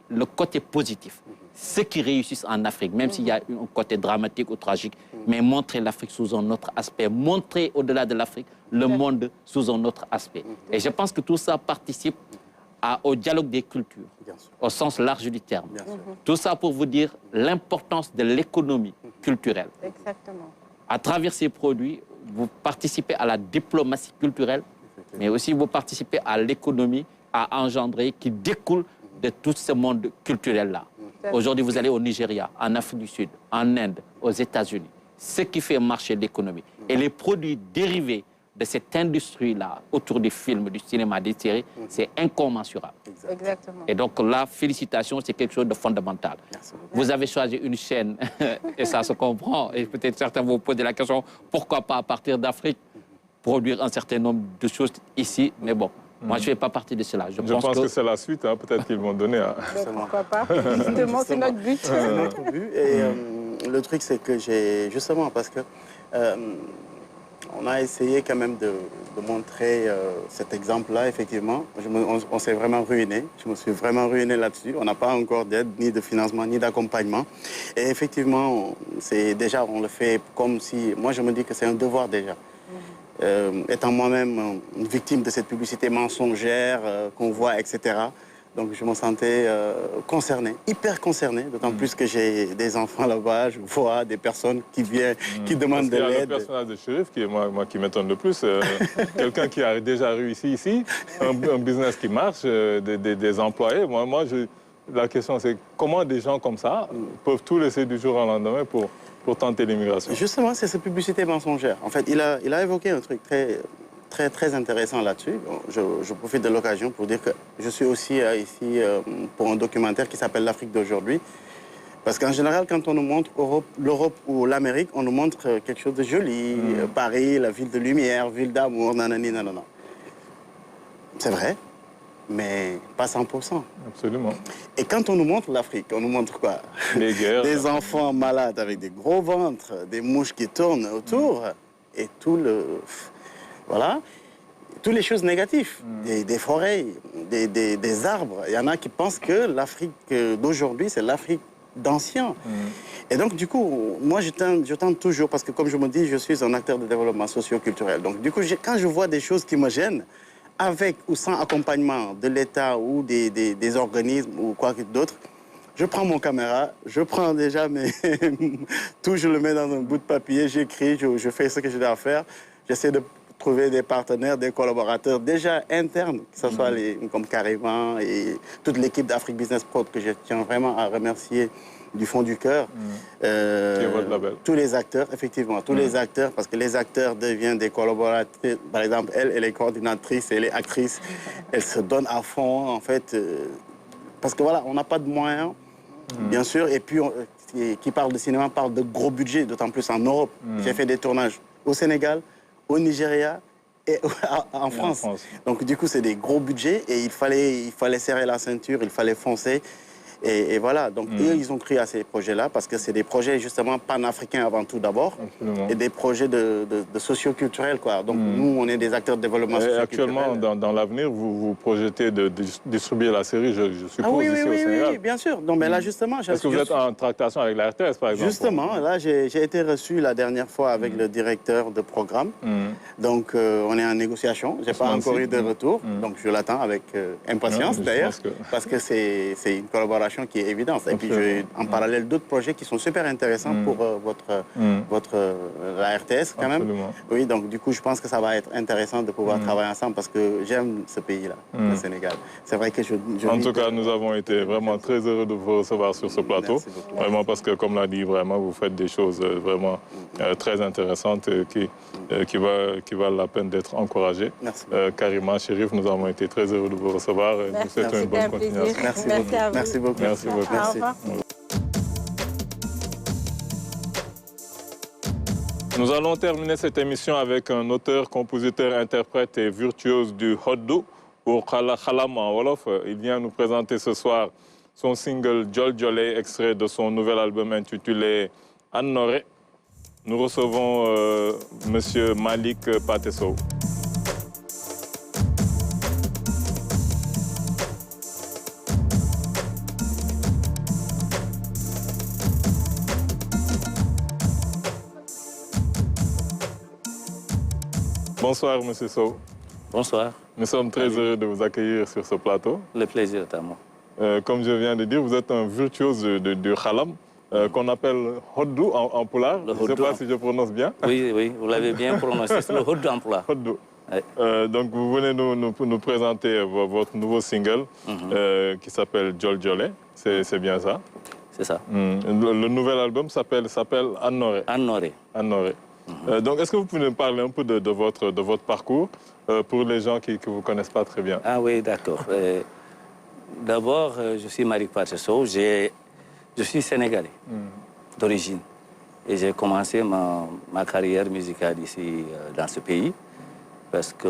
le côté positif. Ceux qui réussissent en Afrique, même s'il y a un côté dramatique ou tragique, mais montrer l'Afrique sous un autre aspect, montrer au-delà de l'Afrique le monde sous un autre aspect. Et je pense que tout ça participe au dialogue des cultures, au sens large du terme. Tout ça pour vous dire l'importance de l'économie culturelle. Exactement. À travers ces produits, vous participez à la diplomatie culturelle, mais aussi vous participez à l'économie à engendrer qui découle de tout ce monde culturel-là. Aujourd'hui, vous allez au Nigeria, en Afrique du Sud, en Inde, aux États-Unis. Ce qui fait marcher l'économie. Et les produits dérivés de cette industrie-là, autour des films, du cinéma, des séries, c'est incommensurable. Exactement. Et donc là, félicitations, c'est quelque chose de fondamental. Vous avez choisi une chaîne, et ça se comprend, et peut-être certains vont poser la question, pourquoi pas à partir d'Afrique produire un certain nombre de choses ici, mais bon. Moi, je ne fais pas partie de cela. Je pense que c'est la suite, hein. Peut-être qu'ils vont donner. Hein. Pourquoi pas? Justement, c'est notre but. C'est notre but. Et le truc, c'est que j'ai... Justement, parce que on a essayé quand même de montrer cet exemple-là, effectivement. On s'est vraiment ruiné. Je me suis vraiment ruiné là-dessus. On n'a pas encore d'aide, ni de financement, ni d'accompagnement. Et effectivement, déjà, on le fait comme si... Moi, je me dis que c'est un devoir déjà. Étant moi-même une victime de cette publicité mensongère qu'on voit, etc. Donc je me sentais concerné, hyper concerné, d'autant plus que j'ai des enfants là-bas, je vois des personnes qui viennent, qui demandent de l'aide. Il y a le personnage de Chérif qui, qui m'étonne le plus. Quelqu'un qui a déjà réussi ici, un business qui marche, des employés. La question c'est comment des gens comme ça peuvent tout laisser du jour au lendemain pour tenter l'immigration. Justement, c'est cette publicité mensongère. En fait, il a évoqué un truc très intéressant là-dessus. Je profite de l'occasion pour dire que je suis aussi ici pour un documentaire qui s'appelle L'Afrique d'aujourd'hui. Parce qu'en général, quand on nous montre l'Europe ou l'Amérique, on nous montre quelque chose de joli. Paris, la ville de lumière, ville d'amour, nanani, nanana. C'est vrai, mais pas 100%. Absolument. Et quand on nous montre l'Afrique, on nous montre quoi? Les guerres. Des enfants malades avec des gros ventres, des mouches qui tournent autour, et voilà, toutes les choses négatives, des forêts, des arbres. Il y en a qui pensent que l'Afrique d'aujourd'hui, c'est l'Afrique d'ancien. Et donc, du coup, moi, je tente toujours, parce que comme je me dis, je suis un acteur de développement socio-culturel. Donc, du coup, quand je vois des choses qui me gênent, avec ou sans accompagnement de l'État ou des organismes ou quoi que d'autre, je prends mon caméra, je prends déjà tout, je le mets dans un bout de papier, j'écris, je fais ce que je dois faire. J'essaie de trouver des partenaires, des collaborateurs déjà internes, que ce soit comme Carrément et toute l'équipe d'Afrique Business Prod que je tiens vraiment à remercier du fond du cœur. Tous les acteurs, effectivement, tous les acteurs, parce que les acteurs deviennent des collaboratrices. Par exemple, elle est coordinatrice, elle est actrice, elle se donne à fond, en fait, parce que voilà, on n'a pas de moyens, bien sûr, et puis qui parle de cinéma parle de gros budgets, d'autant plus en Europe. J'ai fait des tournages au Sénégal, au Nigeria et en France. Donc du coup, c'est des gros budgets et il fallait serrer la ceinture, il fallait foncer. Et voilà, donc eux, ils ont cru à ces projets-là parce que c'est des projets justement panafricains avant tout d'abord et des projets de socio-culturels, quoi. Donc nous, on est des acteurs de développement socio-culturel. Actuellement, dans l'avenir, vous projetez de distribuer la série, je suppose, ici au Sénégal. Oui, bien sûr. Donc, mais là, justement... Est-ce que vous êtes en tractation avec la RTS, par exemple? Justement, là, j'ai été reçu la dernière fois avec le directeur de programme. Donc, on est en négociation. Je n'ai pas encore eu de retour. Donc, je l'attends avec impatience, d'ailleurs, parce que c'est une collaboration qui est évidente. Et puis, j'ai en parallèle d'autres projets qui sont super intéressants pour la RTS, quand même. Oui, donc du coup, je pense que ça va être intéressant de pouvoir travailler ensemble parce que j'aime ce pays-là, le Sénégal. C'est vrai que En tout cas, nous avons été vraiment très heureux de vous recevoir sur ce plateau. Vraiment parce que, comme l'a dit, vraiment, vous faites des choses vraiment très intéressantes qui valent la peine d'être encouragées. Carrément, Chérif, nous avons été très heureux de vous recevoir. Nous souhaitons une bonne continuation. Merci beaucoup. Merci beaucoup. Merci. Nous allons terminer cette émission avec un auteur, compositeur, interprète et virtuose du Hoddu, ou Khalama en Wolof. Il vient nous présenter ce soir son single Jol Jolé, extrait de son nouvel album intitulé Annoré. Nous recevons Monsieur Malik Patesso. Bonsoir, Monsieur Sow. Bonsoir. Nous sommes très heureux de vous accueillir sur ce plateau. Le plaisir est à moi. Comme je viens de dire, vous êtes un virtuose du khalam, qu'on appelle Hoddou en poulard. Je ne sais pas si je prononce bien. Oui, oui, vous l'avez bien prononcé, c'est le Hoddou en poulard. Hoddou. Donc vous venez nous présenter votre nouveau single qui s'appelle Jol Jolé, c'est bien ça? C'est ça. Le nouvel album s'appelle Annoré. Annoré. Annoré. Donc est-ce que vous pouvez nous parler un peu de votre parcours pour les gens qui ne vous connaissent pas très bien? Ah oui, d'accord. D'abord, je suis Malick Pathé Sow, je suis sénégalais d'origine. Et j'ai commencé ma carrière musicale ici, dans ce pays, parce que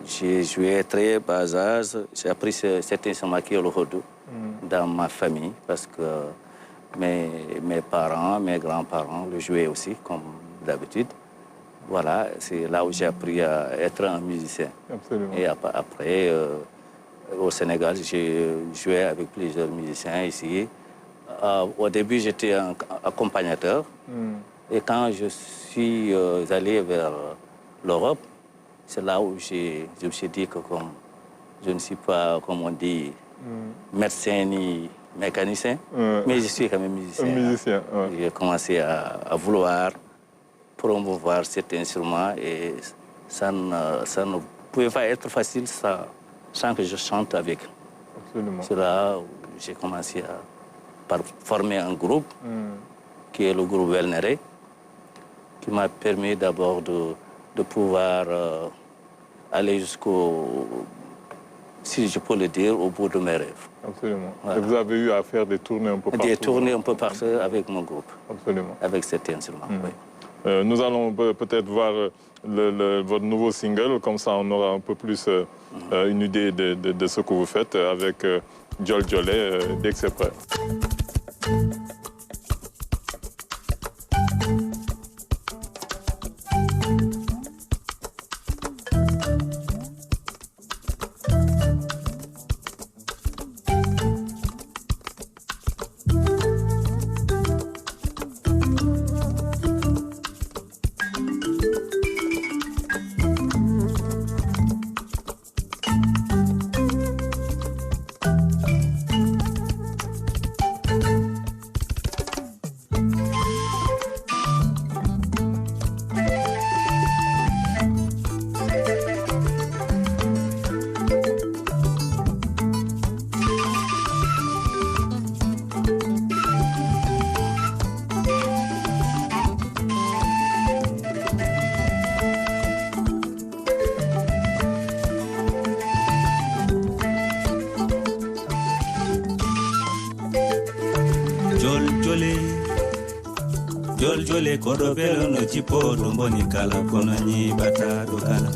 j'ai joué très bas âge. J'ai appris cet instrument qui est le Hoddou dans ma famille, parce que mes parents, mes grands-parents le jouaient aussi, comme d'habitude. Voilà, c'est là où j'ai appris à être un musicien. Absolument. Et après, au Sénégal, j'ai joué avec plusieurs musiciens ici. Au début, j'étais un accompagnateur. Et quand je suis allé vers l'Europe, c'est là où je me suis dit que comme je ne suis pas, comme on dit, médecin ni mécanicien, mais je suis quand même musicien. Un musicien, ouais. J'ai commencé à vouloir promouvoir cet instrument et ça ne pouvait pas être facile sans que je chante avec. Absolument. C'est là où j'ai commencé par former un groupe qui est le groupe Welnéré, qui m'a permis d'abord de pouvoir aller jusqu'au, si je peux le dire, au bout de mes rêves. Absolument. Voilà. Et vous avez eu à faire des tournées un peu partout? Des tournées un peu partout avec mon groupe. Absolument. Avec cet instrument, oui. Nous allons peut-être voir votre nouveau single, comme ça on aura un peu plus une idée de ce que vous faites avec Jol Jolé dès que c'est prêt. Jol jole kodo belo no chipo domboni kala kono nyi bata do kala.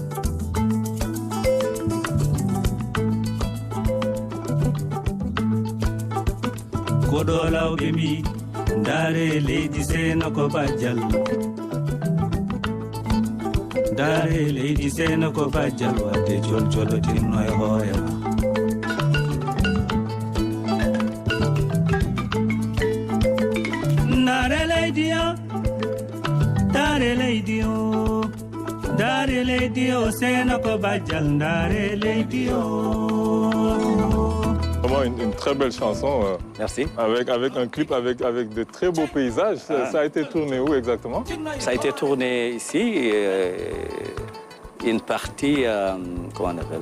Kodo law bemi dare lady seno ko bajal. Dare lady seno ko bajal wate jol jolo tinno e hoema. Dare lady seno ko bajal dare lady. Vraiment une très belle chanson. Merci. Avec un clip avec de très beaux paysages. Ça a été tourné où exactement? Ça a été tourné ici, une partie, comment on appelle,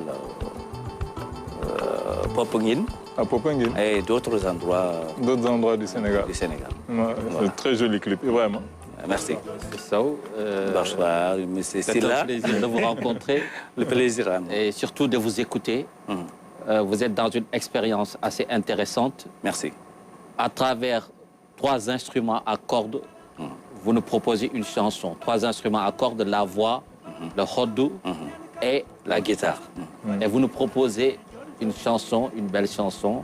Popenguine. À Popenguine. Et d'autres endroits. D'autres endroits du Sénégal. Du Sénégal. Ouais, c'est un très joli clip, vraiment. Merci. Bonsoir, monsieur Silla. C'est un plaisir de vous rencontrer. Le plaisir à moi. Et surtout de vous écouter. Vous êtes dans une expérience assez intéressante. Merci. À travers 3 instruments à cordes, vous nous proposez une chanson. 3 instruments à cordes, la voix, le hoddou et la guitare. Et vous nous proposez une chanson, une belle chanson,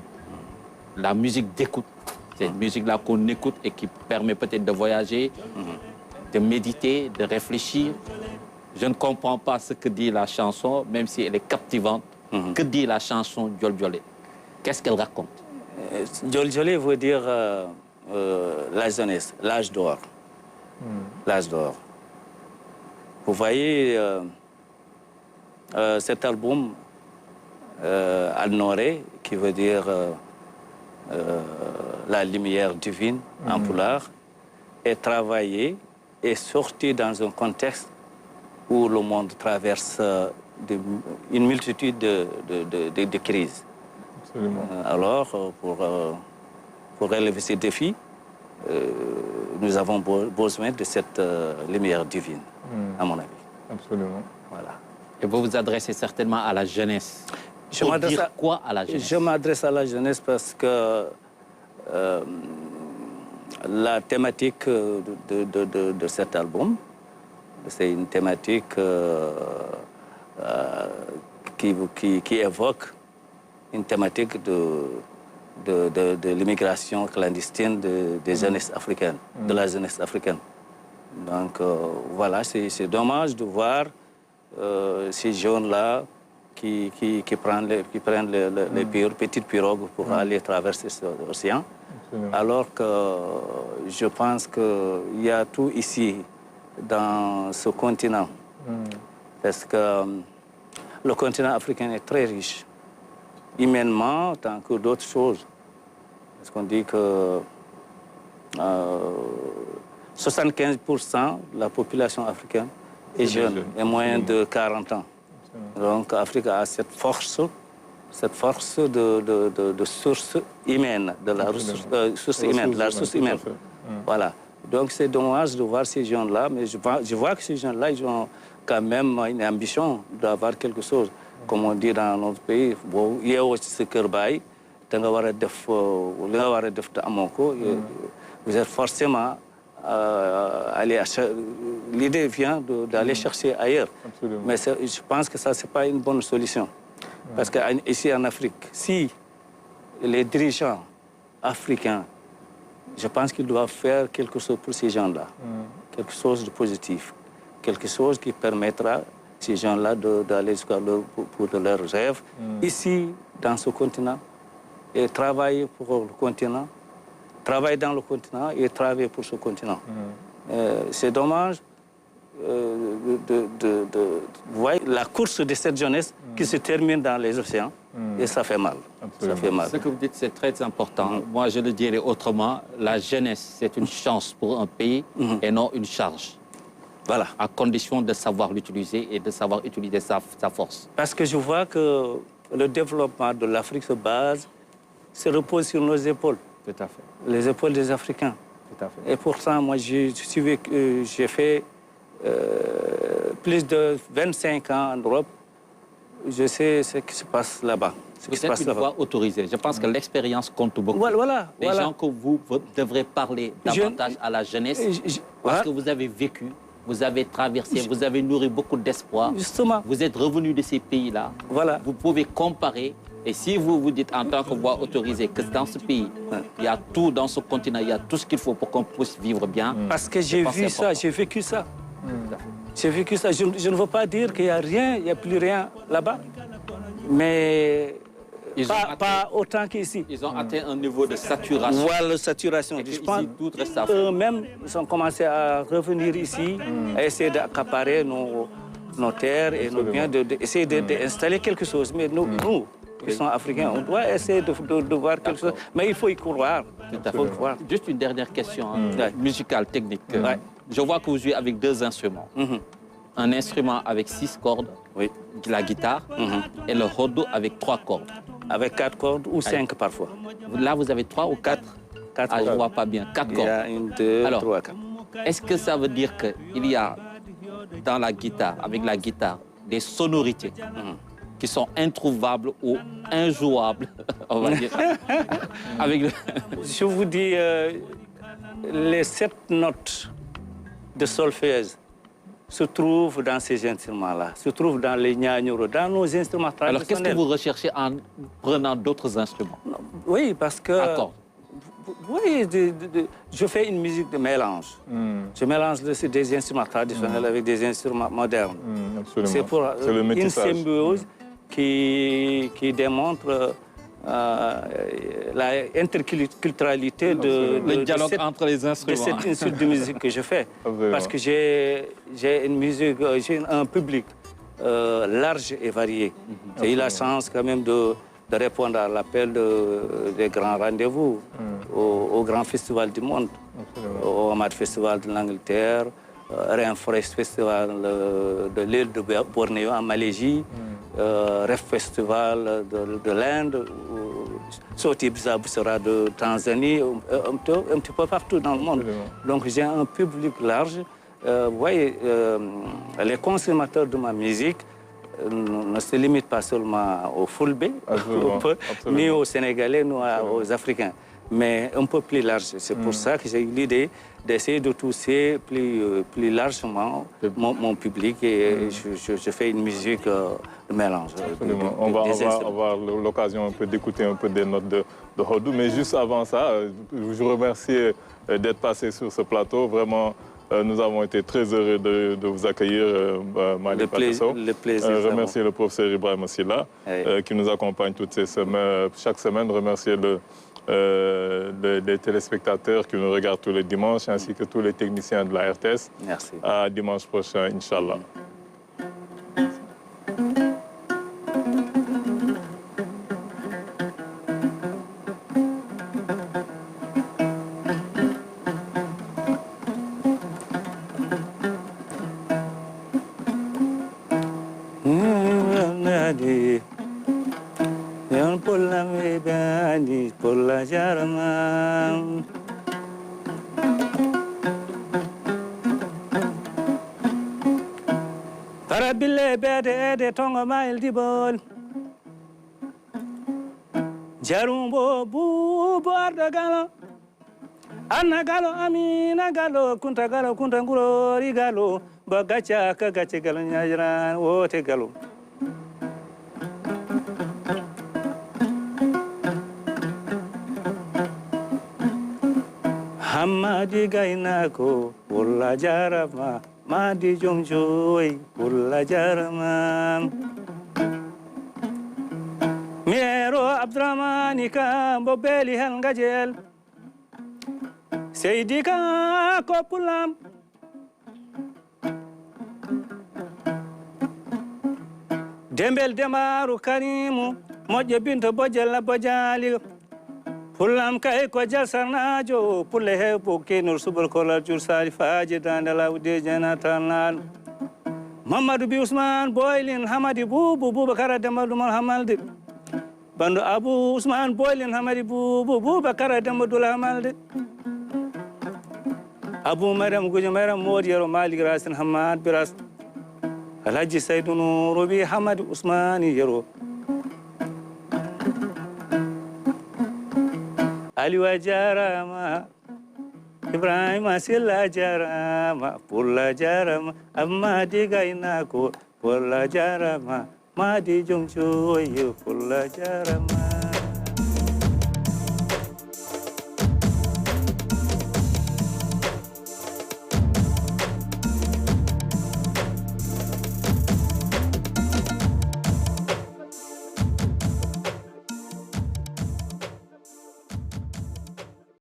la musique d'écoute. C'est une musique-là qu'on écoute et qui permet peut-être de voyager, de méditer, de réfléchir. Je ne comprends pas ce que dit la chanson, même si elle est captivante. Que dit la chanson Jol Jolé? Qu'est-ce qu'elle raconte? Jol Jolé veut dire la jeunesse, l'âge d'or. L'âge d'or. Vous voyez cet album Al-Noré, qui veut dire la lumière divine en pulaar, est travaillé et sorti dans un contexte où le monde traverse une multitude de crises. Alors, pour relever ces défis, nous avons besoin de cette lumière divine, à mon avis. Absolument. Voilà. Et vous vous adressez certainement à la jeunesse. Pour dire quoi à la jeunesse? Je m'adresse à la jeunesse parce que la thématique de cet album, c'est une thématique qui évoque une thématique de l'immigration clandestine des jeunesses africaines, de la jeunesse africaine. Donc voilà, c'est dommage de voir ces jeunes-là qui prennent les petites pirogues pour aller traverser l'océan. Alors que je pense qu'il y a tout ici, dans ce continent. Parce que le continent africain est très riche, humainement, tant que d'autres choses. Parce qu'on dit que 75% de la population africaine est jeune, et moins de 40 ans. Donc l'Afrique a cette force de source humaine, de la ressource humaine. Voilà. Donc c'est dommage de voir ces gens-là, mais je vois que ces gens-là, ils ont quand même une ambition d'avoir quelque chose. Comme on dit dans notre pays, il y a aussi ce cœur bail, vous êtes forcément aller l'idée vient d'aller chercher ailleurs. Absolument. Mais je pense que ça, ce n'est pas une bonne solution. Parce qu'ici en Afrique, si les dirigeants africains, je pense qu'ils doivent faire quelque chose pour ces gens-là, quelque chose de positif, quelque chose qui permettra à ces gens-là d'aller jusqu'à pour leurs rêves, ici, dans ce continent, et travailler pour le continent, travailler dans le continent et travailler pour ce continent. C'est dommage vous voyez, la course de cette jeunesse qui se termine dans les océans, et ça fait mal. Ça fait mal. Ce que vous dites, c'est très important. Moi, je le dirais autrement, la jeunesse, c'est une chance pour un pays et non une charge. Voilà. À condition de savoir l'utiliser et de savoir utiliser sa force. Parce que je vois que le développement de l'Afrique se repose sur nos épaules. Tout à fait. Les épaules des Africains. Tout à fait. Et pourtant, moi, j'ai fait plus de 25 ans en Europe. Je sais ce qui se passe là-bas. Vous êtes une voix autorisée. Je pense que l'expérience compte beaucoup. Voilà. Les gens que vous devrez parler davantage à la jeunesse, parce que vous avez vécu, vous avez traversé, vous avez nourri beaucoup d'espoir. Justement. Vous êtes revenu de ces pays-là. Voilà. Vous pouvez comparer. Et si vous vous dites en tant que voix autorisée que dans ce pays, il y a tout dans ce continent, il y a tout ce qu'il faut pour qu'on puisse vivre bien. Parce que j'ai vu ça, j'ai vécu ça. J'ai vécu ça. Je ne veux pas dire qu'il n'y a rien, il n'y a plus rien là-bas. Mais pas autant qu'ici. Ils ont atteint un niveau de saturation. Voilà, saturation. Je pense eux-mêmes, ils ont commencé à revenir ici, à essayer d'accaparer nos terres et nos biens, d'essayer d'installer quelque chose. Mais nous qui sont africains, on doit essayer de voir quelque chose. Mais il faut y croire. Juste une dernière question musicale, technique. Je vois que vous jouez avec deux instruments. Un instrument avec 6 cordes, la guitare, et le hodo avec 3 cordes. Avec 4 cordes ou 5 parfois. Là, vous avez 3 ou 4 je ne vois pas bien. 4 cordes. Il y a 1, 2, 3, 4. Est-ce que ça veut dire qu'il y a dans la guitare, avec la guitare, des sonorités qui sont introuvables ou injouables, on va dire Je vous dis, les 7 notes de solfège se trouvent dans ces instruments-là, se trouvent dans les gnagnouros, dans nos instruments traditionnels. Alors, qu'est-ce que vous recherchez en prenant d'autres instruments? Oui, parce que... D'accord. Oui, je fais une musique de mélange. Je mélange des instruments traditionnels avec des instruments modernes. C'est pour une symbiose qui démontre la interculturalité le dialogue entre les instruments. De cette insulte de musique que je fais. Parce que j'ai une musique, j'ai un public large et varié. J'ai eu la chance quand même de répondre à l'appel des grands rendez-vous, au grand festival du monde, au Hamad Festival de l'Angleterre, Rainforest Festival de l'île de Bornéo en Malaisie, Ref Festival de l'Inde, Soti Bzabou sera de Tanzanie, un petit peu partout dans le monde. Donc j'ai un public large. Vous voyez, les consommateurs de ma musique ne se limitent pas seulement aux Fulbe, ni aux Sénégalais, ni aux Africains, mais un peu plus large. C'est pour ça que j'ai eu l'idée d'essayer de toucher plus largement mon public et je fais une musique de mélange. On va avoir l'occasion d'écouter un peu des notes de Hodou, mais juste avant ça, je vous remercie d'être passé sur ce plateau. Vraiment, nous avons été très heureux de vous accueillir, Mali Patesso. Le plaisir. Remercier le professeur Ibrahim Silla, qui nous accompagne toutes ces semaines, chaque semaine. Remercier les téléspectateurs qui nous regardent tous les dimanches, ainsi que tous les techniciens de la RTS. Merci. À dimanche prochain, Inch'Allah. Parabile bede tongo mail di bol Jarumbo bubu arda galo Anna galo amina galo kunta ngurori galo Bagacha kagache galo nyajran wote galo Hamadi gainako ulla jarama Madi jomjoy ulla jarama Miero Abdurrahmani ka bobeli hel ngajel Seydi ka ko pulam Dembel demaru karimu moƴƴo binto bojjalla bojali Pulam kay ko jalsarnajo pulle hebo kenor subal kolal jur sali faji dande lawde janatanal Mamadou Bi Ousmane Boylin Hamadi Boubou Boubacara Demba Dumal Hamalde Bandu Abou Ousmane Boylin Hamadi Boubou Boubacara Demba Dul Hamalde Abou Mariam Gujo Mariam Modi Yero Malik Rasin Hamad Biras Alhaji Saydou Nouroubi Hamadi Ousmane Yero Aliwa jarama Ibrahima Silla jarama Pulla jarama amma diga inako Pulla jarama Madi jomjoyo Pulla jarama